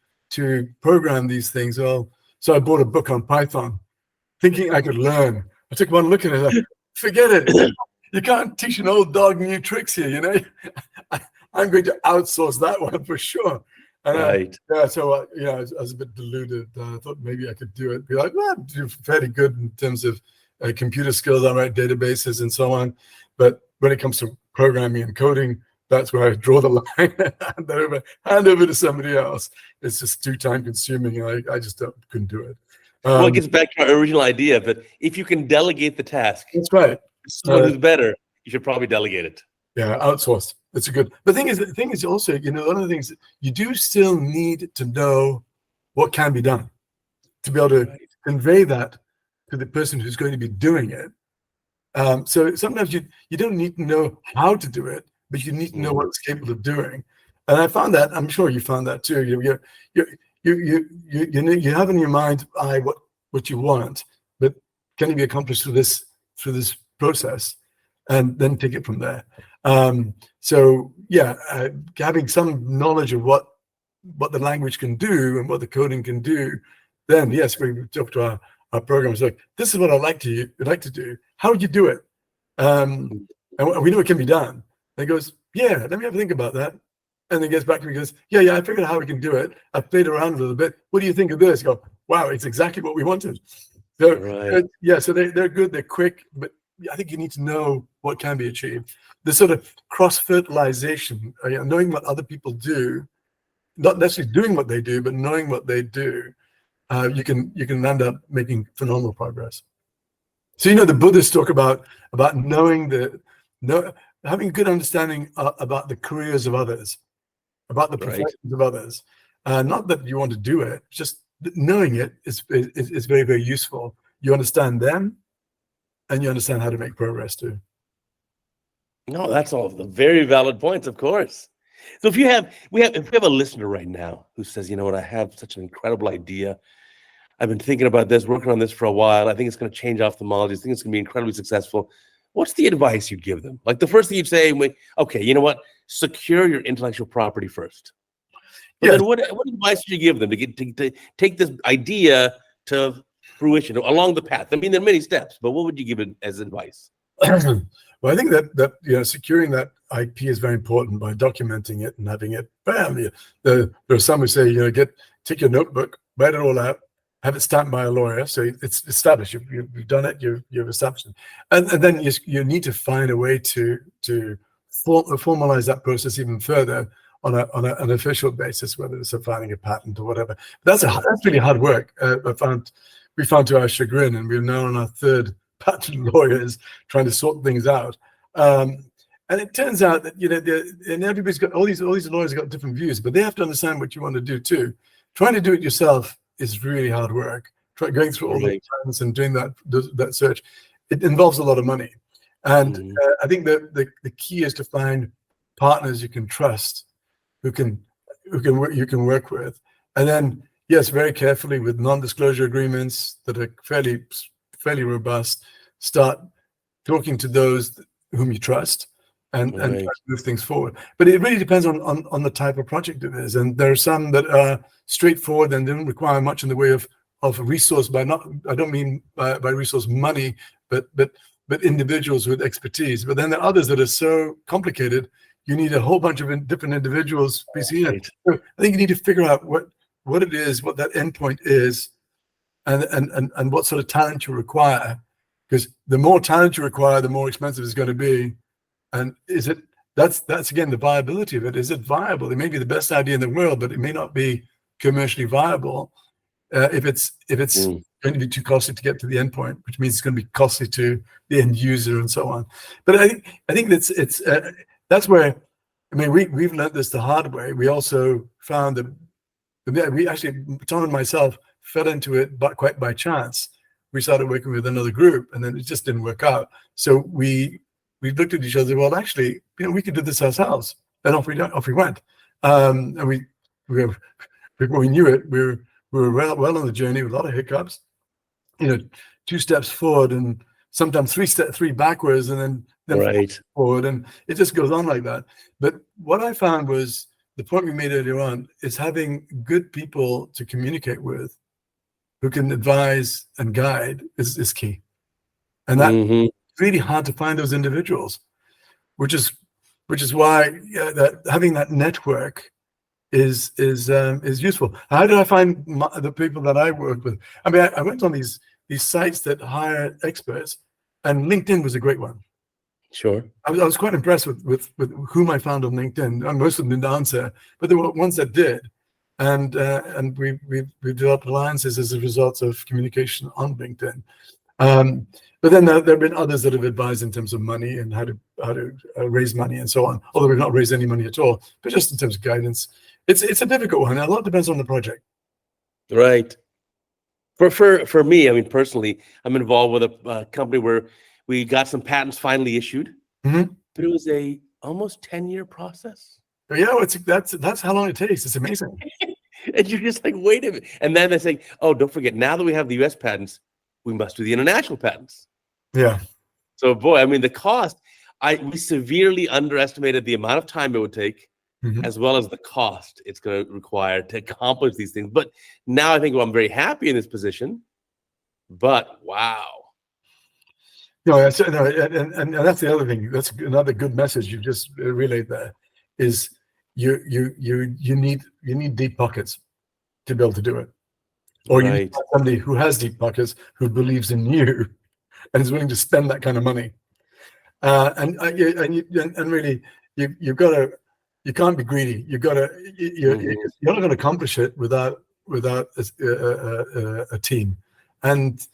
program these things. Well, so I bought a book on Python, thinking I could learn. I took one look at it. Like, forget it. You can't teach an old dog new tricks here. I'm going to outsource that one for sure. And so I was a bit deluded. I thought maybe I could do it. Be like, well, I'm fairly good in terms of computer skills. I write databases and so on. But when it comes to programming and coding, that's where I draw the line. hand over to somebody else. It's just too time consuming. I just couldn't do it. Well, it gets back to our original idea that if you can delegate the task, that's right. Someone who's better, you should probably delegate it. Yeah, outsource. That's a good. The thing is also, one of the things you do still need to know what can be done to be able to convey that to the person who's going to be doing it. So sometimes you don't need to know how to do it, but you need to know what it's capable of doing. And I found that. I'm sure you found that too. You have in your mind what you want, but can it be accomplished through this process, and then take it from there. Having some knowledge of what the language can do and what the coding can do, then yes, we talk to our programs like, this is what I'd like to do. How would you do it? And we know it can be done. And he goes, yeah, let me have a think about that. And then gets back to me and goes, yeah, I figured out how we can do it. I've played around a little bit. What do you think of this? I go, wow, it's exactly what we wanted. So so they're good, they're quick, but I think you need to know what can be achieved. The sort of cross-fertilization, knowing what other people do, not necessarily doing what they do, but knowing what they do, you can end up making phenomenal progress. So the Buddhists talk about knowing having a good understanding about the careers of others, about the professions of others. Not that you want to do it, just knowing it is very, very useful. You understand them, and you understand how to make progress too. No, that's all the very valid points, of course. So if we have a listener right now who says, you know what, I have such an incredible idea. I've been thinking about this, working on this for a while. I think it's going to change ophthalmology. I think it's going to be incredibly successful. What's the advice you'd give them? Like the first thing you'd say, okay, you know what? Secure your intellectual property first. But then what advice would you give them to take this idea to fruition along the path? I mean, there are many steps, but what would you give it as advice? Well, I think that securing that IP is very important by documenting it and having it. Bam! There are some who say, take your notebook, write it all out, have it stamped by a lawyer, so it's established. You've done it. You've established it, and then you need to find a way to formalize that process even further on an official basis, whether it's filing a patent or whatever. That's really hard work. We found to our chagrin, and we're now on our third patent lawyers trying to sort things out. And it turns out that and everybody's got all these lawyers have got different views, but they have to understand what you want to do too. Trying to do it yourself is really hard work. Going through all the plans and doing that search, it involves a lot of money. And I think that the key is to find partners you can trust, you can work with, and then yes, very carefully with non-disclosure agreements that are fairly robust, start talking to those whom you trust and try to move things forward. But it really depends on the type of project it is. And there are some that are straightforward and don't require much in the way of resource. I don't mean by resource money, but individuals with expertise. But then there are others that are so complicated, you need a whole bunch of different individuals. So I think you need to figure out what it is, what that endpoint is, and what sort of talent you require, because the more talent you require, the more expensive it's going to be. And that's again the viability of it. Is it viable? It may be the best idea in the world, but it may not be commercially viable if it's going to be too costly to get to the endpoint, which means it's going to be costly to the end user and so on. But I think that's where, I mean, we've learned this the hard way. We also found that we actually, Tom and myself, fell into it but quite by chance. We started working with another group, and then it just didn't work out. So we looked at each other. Well, actually, we could do this ourselves, and off we went. And before we knew it, we were well on the journey with a lot of hiccups. 2 steps forward, and sometimes 3 backwards, and then forward, and it just goes on like that. But what I found was the point we made earlier on is having good people to communicate with, who can advise and guide is key. And that really hard to find those individuals, which is why that having that network is useful. How did I find the people that I work with? I mean, I went on these sites that hire experts, and LinkedIn was a great one. Sure. I was quite impressed with whom I found on LinkedIn. And most of them didn't answer, but there were ones that did. And we've developed alliances as a result of communication on LinkedIn. But then there have been others that have advised in terms of money and how to raise money and so on. Although we've not raised any money at all, but just in terms of guidance, it's a difficult one. A lot depends on the project. Right. For me, I mean, personally, I'm involved with a company where we got some patents finally issued, but it was a almost 10-year process. Yeah, that's how long it takes. It's amazing. And you're just like, wait a minute. And then they say, oh, don't forget, now that we have the US patents, we must do the international patents. Yeah. So, boy, I mean, the cost, we severely underestimated the amount of time it would take, as well as the cost it's going to require to accomplish these things. But now I think I'm very happy in this position. But wow. No, and that's the other thing. That's another good message you just relayed there. Is you need deep pockets to be able to do it, or you need somebody who has deep pockets, who believes in you and is willing to spend that kind of money. And really, you've got to. You can't be greedy. You're not going to accomplish it without a team. And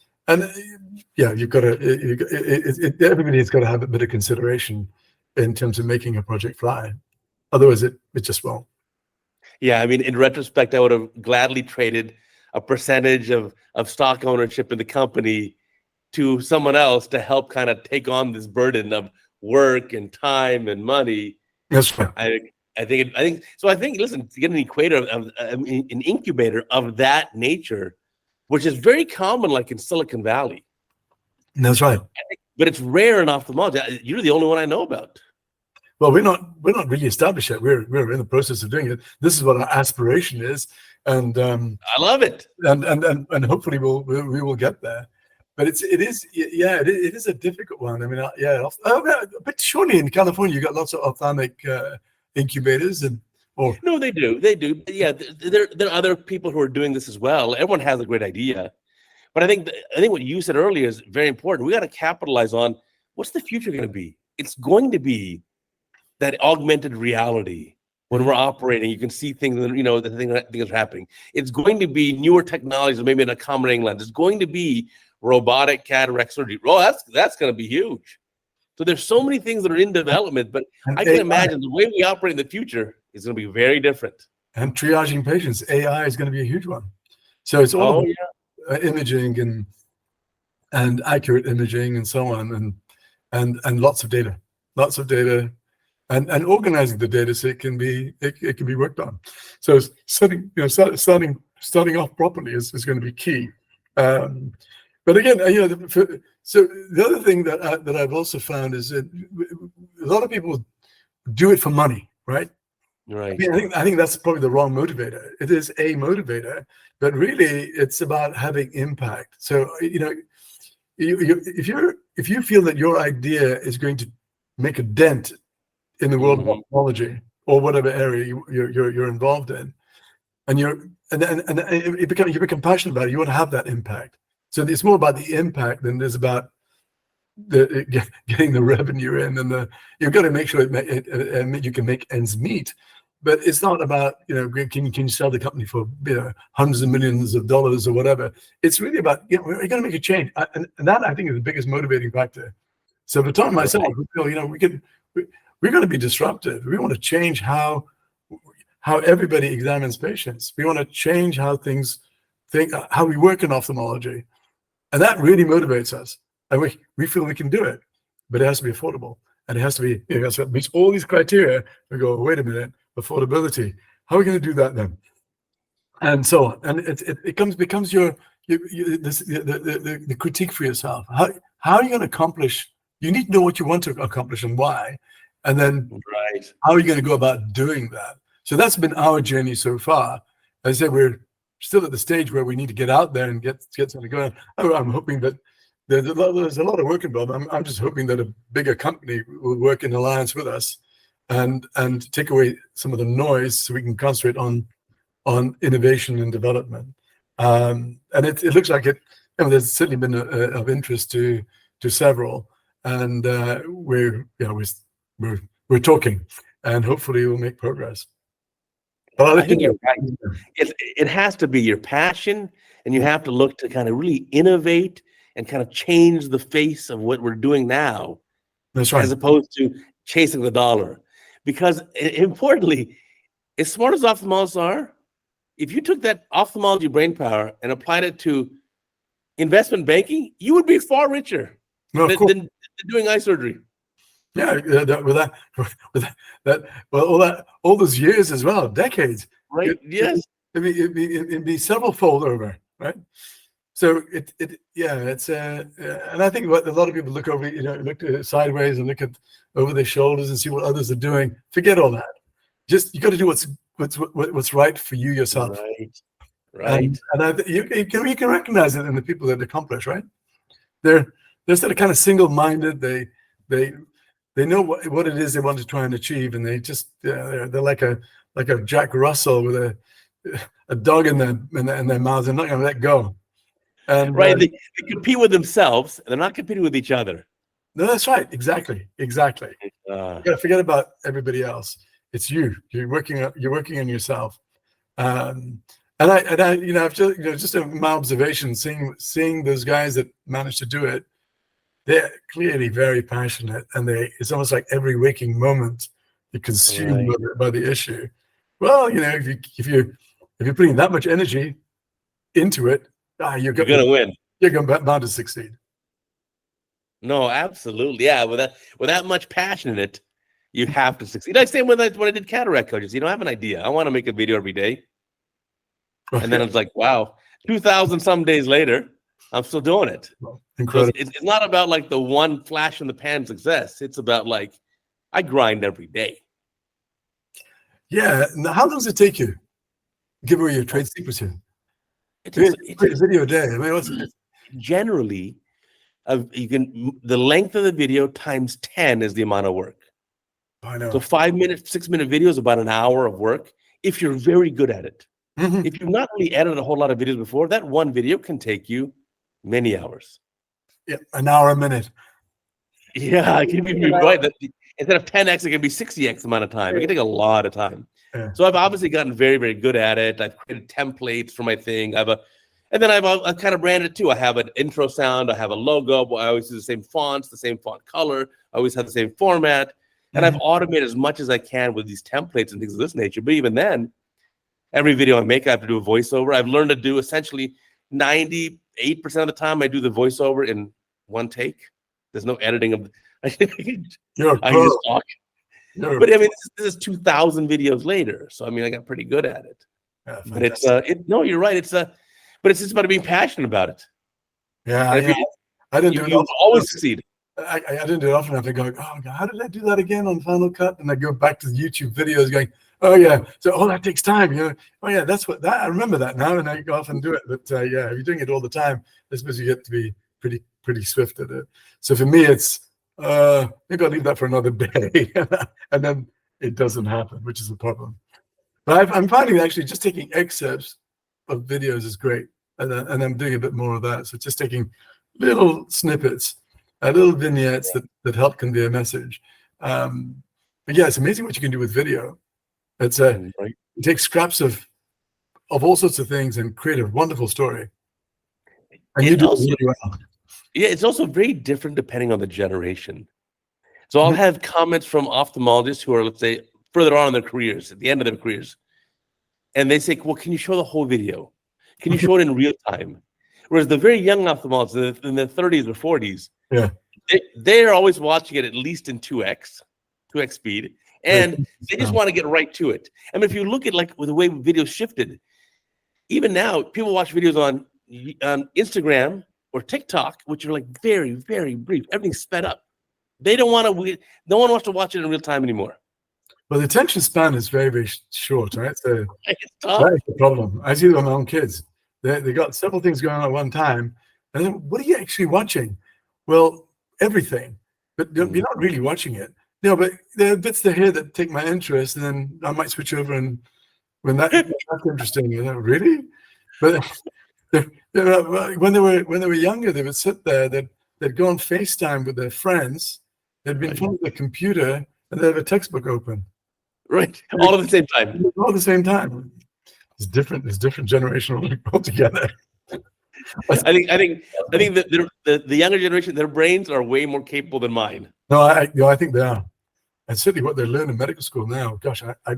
yeah, you've got to. Everybody's got to have a bit of consideration in terms of making a project fly. Otherwise, it just won't. Yeah, I mean, in retrospect, I would have gladly traded a percentage of stock ownership in the company to someone else to help kind of take on this burden of work and time and money. That's right. I think. Listen, to get an incubator of that nature, which is very common, like in Silicon Valley. That's right. But it's rare in ophthalmology. You're the only one I know about. Well, we're not really established yet. We're in the process of doing it. This is what our aspiration is. and I love it. and hopefully we will get there. But it is a difficult one. I mean, but surely in California you got lots of ophthalmic incubators No, they do. But yeah, there are other people who are doing this as well. Everyone has a great idea, but I think what you said earlier is very important. We got to capitalize on what's the future going to be. It's going to be that augmented reality. When we're operating, you can see things, the things are happening. It's going to be newer technologies, maybe an accommodating lens. It's going to be robotic cataract surgery. Oh, that's going to be huge. So there's so many things that are in development, but I can imagine the way we operate in the future is going to be very different. And triaging patients, AI is going to be a huge one. So it's all about imaging and accurate imaging and so on, and lots of data, and organizing the data so it can be worked on. So starting off properly is going to be key. But again, so the other thing that I've also found is that a lot of people do it for money, right? Right. I think that's probably the wrong motivator. It is a motivator, but really it's about having impact. So if you feel that your idea is going to make a dent in the world of ophthalmology or whatever area you're involved in, and you become passionate about it, you want to have that impact. So it's more about the impact than it is about getting the revenue in, and you've got to make sure you can make ends meet. But it's not about can you sell the company for hundreds of millions of dollars or whatever. It's really about we're going to make a change, and that I think is the biggest motivating factor. So for Tom and myself, we're going to be disruptive. We want to change how everybody examines patients. We want to change how how we work in ophthalmology. And that really motivates us. And we feel we can do it, but it has to be affordable. And it has to be, it has to meet all these criteria. We go, wait a minute, affordability. How are we going to do that then? And so on. And it becomes the critique for yourself. How are you going to accomplish? You need to know what you want to accomplish and why. And then how are you going to go about doing that? So that's been our journey so far. As I said, we're still at the stage where we need to get out there and get something going. I'm hoping that there's a lot of work involved. I'm just hoping that a bigger company will work in alliance with us and take away some of the noise so we can concentrate on innovation and development. And it looks like it. There's certainly been of interest to several, and we're talking, and hopefully we'll make progress. I think you're right. It has to be your passion, and you have to look to kind of really innovate and kind of change the face of what we're doing now. That's right. As opposed to chasing the dollar. Because importantly, as smart as ophthalmologists are, if you took that ophthalmology brainpower and applied it to investment banking, you would be far richer than doing eye surgery. Yeah, all those years as well, decades. Right. Yes. It'd be several fold over, right? So it's and I think what a lot of people look over, look sideways and look over their shoulders and see what others are doing. Forget all that. Just you got to do what's right for you yourself. Right. And you can recognize it in the people that accomplish, right? They're sort of kind of single-minded. They know what it is they want to try and achieve, and they just they're like a Jack Russell with a dog in their mouth. They're not going to let go. And they compete with themselves, and they're not competing with each other. No, that's right. Exactly. You got to forget about everybody else. It's you. You're working on yourself. And I've just my observation, seeing those guys that managed to do it. They're clearly very passionate, and it's almost like every waking moment you're consumed by the issue. Well, if you're putting that much energy into it, you're going to win. You're bound to succeed. No, absolutely. Yeah, with that much passion in it, you have to succeed. Like same when I did cataract coaches. I have an idea. I want to make a video every day. And then it's like, wow, 2,000 some days later, I'm still doing it. Incredible. So it's not about like the one flash in the pan success. It's about like I grind every day. Yeah. Now, how long does it take you? Give away your trade secrets here. It It's takes a video a day. I mean, generally, the length of the video times 10 is the amount of work. I know. So 5-minute, 6-minute video is about an hour of work if you're very good at it. Mm-hmm. If you've not really edited a whole lot of videos before, that one video can take you many hours. Yeah, an hour a minute. Yeah, it can be right. Instead of 10x, it can be 60x amount of time. It can take a lot of time. Yeah. So I've obviously gotten very, very good at it. I've created templates for my thing. I've kind of branded it too. I have an intro sound. I have a logo. I always use the same fonts, the same font color. I always have the same format. And I've automated as much as I can with these templates and things of this nature. But even then, every video I make, I have to do a voiceover. I've learned to do essentially 98% of the time, I do the voiceover in one take. There's no editing of. I just talk. But I mean, this is 2,000 videos later, so I mean, I got pretty good at it. Yeah, but no, you're right. But it's just about being passionate about it. Yeah, I didn't do it. You always succeed. I didn't do it often enough. I go, oh God, how did I do that again on Final Cut? And I go back to the YouTube videos, going, oh yeah, so that takes time. Oh yeah, I remember that now, and I go off and do it. But yeah, if you're doing it all the time, I suppose you get to be pretty swift at it. So for me, it's maybe I'll leave that for another day, and then it doesn't happen, which is the problem. But I'm finding actually just taking excerpts of videos is great, and I'm doing a bit more of that. So just taking little snippets, little vignettes that help convey a message. But yeah, it's amazing what you can do with video. It's you take scraps of all sorts of things and create a wonderful story. And you do it really well. Yeah, it's also very different depending on the generation. So I'll have comments from ophthalmologists who are, let's say, further on in their careers, at the end of their careers. And they say, well, can you show the whole video? Can you show it in real time? Whereas the very young ophthalmologists in their 30s or 40s, they're always watching it at least in 2x speed. And they just want to get right to it. I mean, if you look at like with the way videos shifted, even now, people watch videos on Instagram or TikTok, which are like very, very brief. Everything's sped up. No one wants to watch it in real time anymore. Well, the attention span is very, very short, right? So it's that is the problem. I see it with my own kids. They got several things going on at one time. And then what are you actually watching? Well, everything. But you're not really watching it. But there are bits there that take my interest, and then I might switch over, and when that's interesting, really? But when they were younger, they would sit there. They'd go on FaceTime with their friends. They'd be in front of the computer, and they'd have a textbook open. Right, all at the same time. All at the same time. It's different. It's different generational altogether. I think that the younger generation, their brains are way more capable than mine. No, I think they are, and certainly what they learn in medical school now. Gosh, I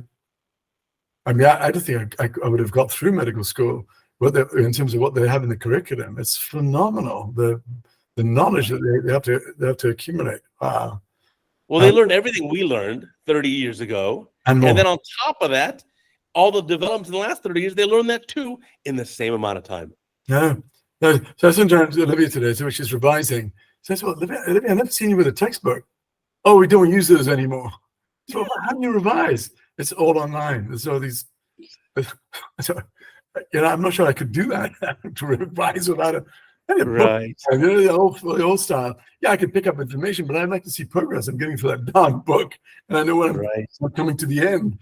don't think I would have got through medical school in terms of what they have in the curriculum. It's phenomenal. The knowledge that they have to accumulate. Wow. Well, they learned everything we learned 30 years ago, and then on top of that, all the developments in the last 30 years, they learned that too in the same amount of time. No. So I was talking to Olivia today, so she's revising. So I said, well, Olivia, I've never seen you with a textbook. Oh, we don't use those anymore. So how do you revise? It's all online. There's all these. So, I'm not sure I could do that to revise without a right. The old style. Yeah, I could pick up information, but I'd like to see progress. I'm getting through that darn book, and I know when I'm coming to the end.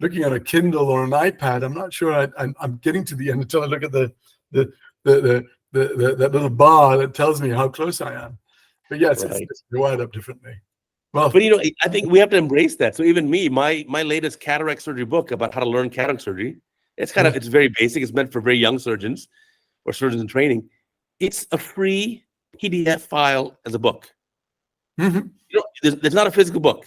Looking at a Kindle or an iPad, I'm not sure I'm getting to the end until I look at that little bar that tells me how close I am. But yes, it's wired up differently. Well, but I think we have to embrace that. So even me, my latest cataract surgery book about how to learn cataract surgery, it's it's very basic. It's meant for very young surgeons or surgeons in training. It's a free PDF file as a book. There's not a physical book.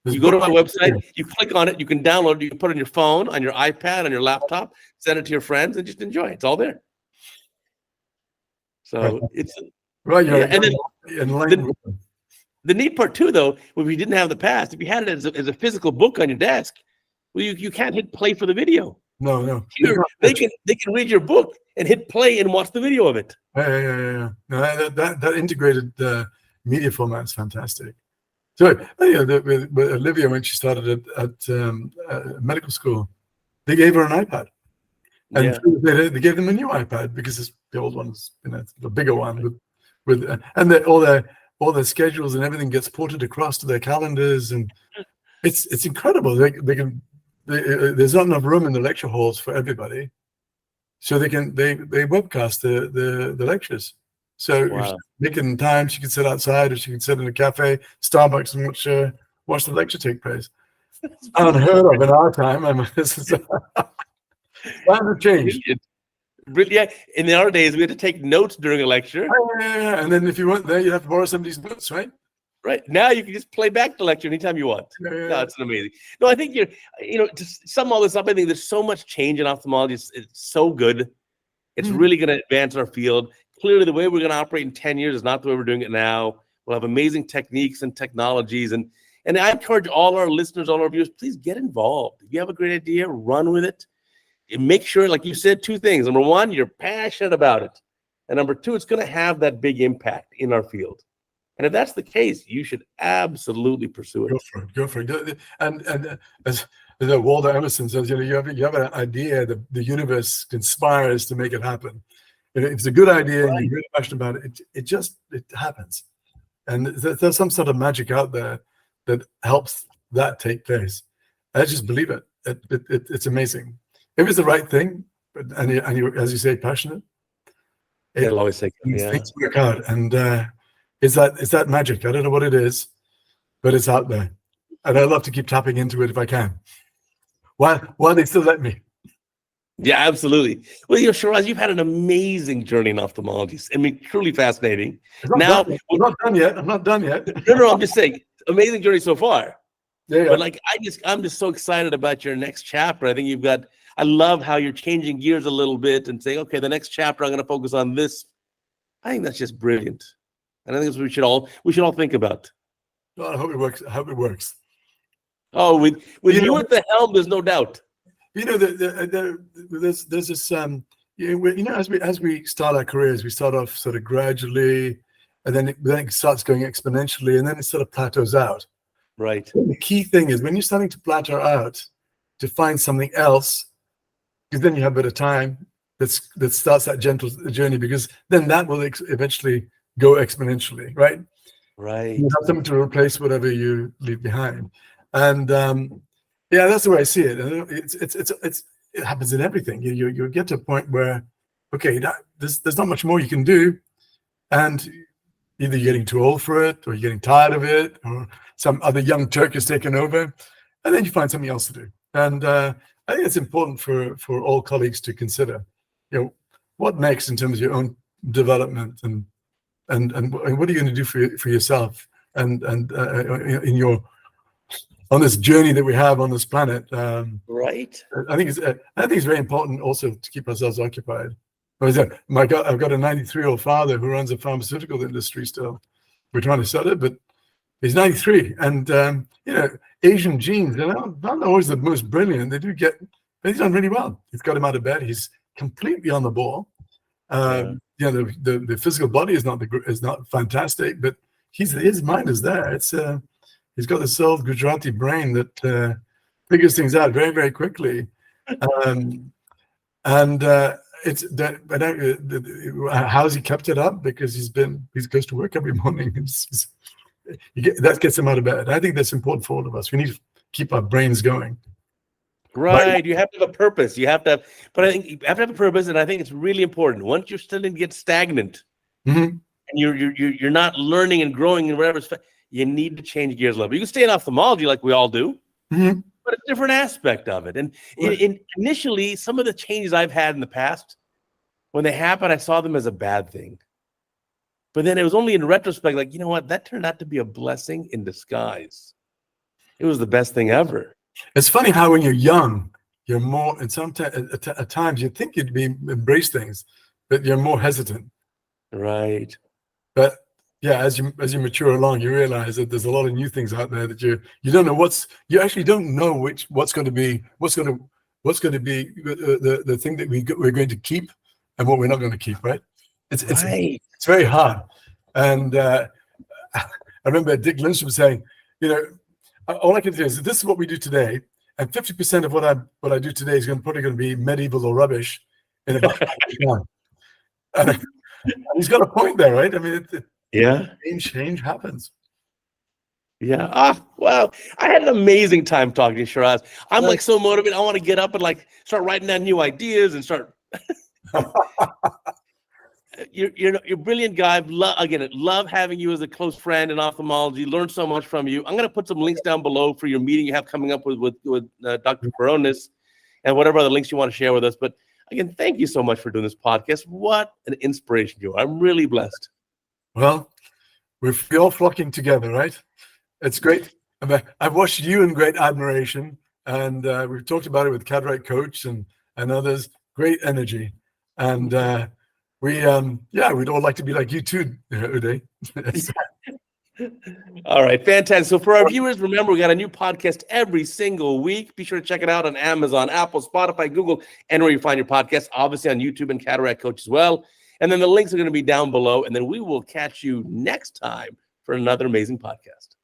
You go to my website, you click on it, you can download it, you can put it on your phone, on your iPad, on your laptop, send it to your friends, and just enjoy it. It's all there. So it's right. And then the neat part too, though, if you didn't have the past, if you had it as a physical book on your desk, well, you can't hit play for the video. No. Here, they can read your book and hit play and watch the video of it. Yeah. No, that integrated media format is fantastic. So with Olivia, when she started at medical school, they gave her an iPad. And Yeah. they gave them a new iPad because the old one's, the bigger one and all their schedules and everything gets ported across to their calendars, and it's incredible. There's not enough room in the lecture halls for everybody, so they webcast the lectures. So Wow. if she's making time, she can sit outside, or she can sit in a cafe, Starbucks, and watch the lecture take place. Unheard of in our time. This is times have changed. Brilliant. In our days, we had to take notes during a lecture. Yeah, and then if you weren't there, you have to borrow somebody's notes, right? Right. Now you can just play back the lecture anytime you want. Yeah. No, it's amazing. No, I think to sum all this up, I think there's so much change in ophthalmology. It's so good. It's really going to advance our field. Clearly, the way we're going to operate in 10 years is not the way we're doing it now. We'll have amazing techniques and technologies. And I encourage all our listeners, all our viewers, please get involved. If you have a great idea, run with it. And make sure, like you said, two things. Number one, you're passionate about it. And number two, it's going to have that big impact in our field. And if that's the case, you should absolutely pursue it. Go for it. And as Walter Emerson says, you have an idea, the universe conspires to make it happen. If it's a good idea and you're really passionate about it, it happens. And there's some sort of magic out there that helps that take place. I just believe it. It's amazing. If it's the right thing, and you, as you say, passionate, it'll always take things work out. And it's that magic. I don't know what it is, but it's out there, and I'd love to keep tapping into it if I can. While they still let me. Yeah, absolutely. Well, Sheraz, you've had an amazing journey in ophthalmology. I mean, truly fascinating. I'm not done yet. No, I'm just saying, amazing journey so far. Yeah. But I'm just so excited about your next chapter. I think I love how you're changing gears a little bit and saying, okay, the next chapter I'm going to focus on this. I think that's just brilliant. And I think that's what we should all think about. Well, I hope it works. Oh, with you at the helm, there's no doubt. There's this as we start our careers, we start off sort of gradually, and then it starts going exponentially, and then it sort of plateaus out. Right. The key thing is when you're starting to plateau out, to find something else, because then you have a bit of time that starts that gentle journey, because then that will eventually go exponentially, right? Right. You have something to replace whatever you leave behind, and that's the way I see it. And it happens in everything. You get to a point where, okay, there's not much more you can do, and either you're getting too old for it, or you're getting tired of it, or some other young Turk has taken over, and then you find something else to do. And I think it's important for all colleagues to consider, what next in terms of your own development, and what are you going to do for yourself, and in your on this journey that we have on this planet. Right. I think it's very important also to keep ourselves occupied. I've got a 93-year-old father who runs a pharmaceutical industry still. We're trying to sell it, but he's 93, and Asian genes, they're not always the most brilliant. But he's done really well. He's got him out of bed. He's completely on the ball. The physical body is not fantastic, but his mind is there. It's he's got this old Gujarati brain that figures things out very, very quickly, it's that. But how's he kept it up? Because he goes to work every morning. That gets him out of bed. I think that's important for all of us. We need to keep our brains going. Right. You have to have a purpose. But I think you have to have a purpose, and I think it's really important. Once you're starting to get stagnant, and you're not learning and growing and whatever, you need to change gears a little bit. You can stay in ophthalmology like we all do, but a different aspect of it. And initially, some of the changes I've had in the past, when they happened, I saw them as a bad thing. But then it was only in retrospect, like, you know what? That turned out to be a blessing in disguise. It was the best thing ever. It's funny how when you're young, you're more, and sometimes at times you think you'd embrace things, but you're more hesitant. Right. But yeah, as you mature along, you realize that there's a lot of new things out there that you don't know you actually don't know what's going to be the thing that we're going to keep and what we're not going to keep, right? It's very hard. And I remember Dick Lindstrom saying, all I can do is this is what we do today, and 50% of what I do today is probably going to be medieval or rubbish in about 5 years' time. And he's got a point there, right? I mean, Yeah. change happens. Yeah. Wow. I had an amazing time talking to you, Sheraz. I'm like so motivated. I want to get up and like start writing down new ideas and start. You're a brilliant guy. Love having you as a close friend in ophthalmology. Learned so much from you. I'm going to put some links down below for your meeting you have coming up with Dr. Baronis and whatever other links you want to share with us. But again, thank you so much for doing this podcast. What an inspiration you are. I'm really blessed. Well, we're all flocking together, right? It's great. I've watched you in great admiration, and we've talked about it with CataractCoach and others. Great energy, and we'd all like to be like you too, Uday. All right, fantastic. So for our viewers, remember, we got a new podcast every single week. Be sure to check it out on Amazon, Apple, Spotify, Google, and where you find your podcast, obviously on YouTube and CataractCoach as well. And then the links are going to be down below, and then we will catch you next time for another amazing podcast.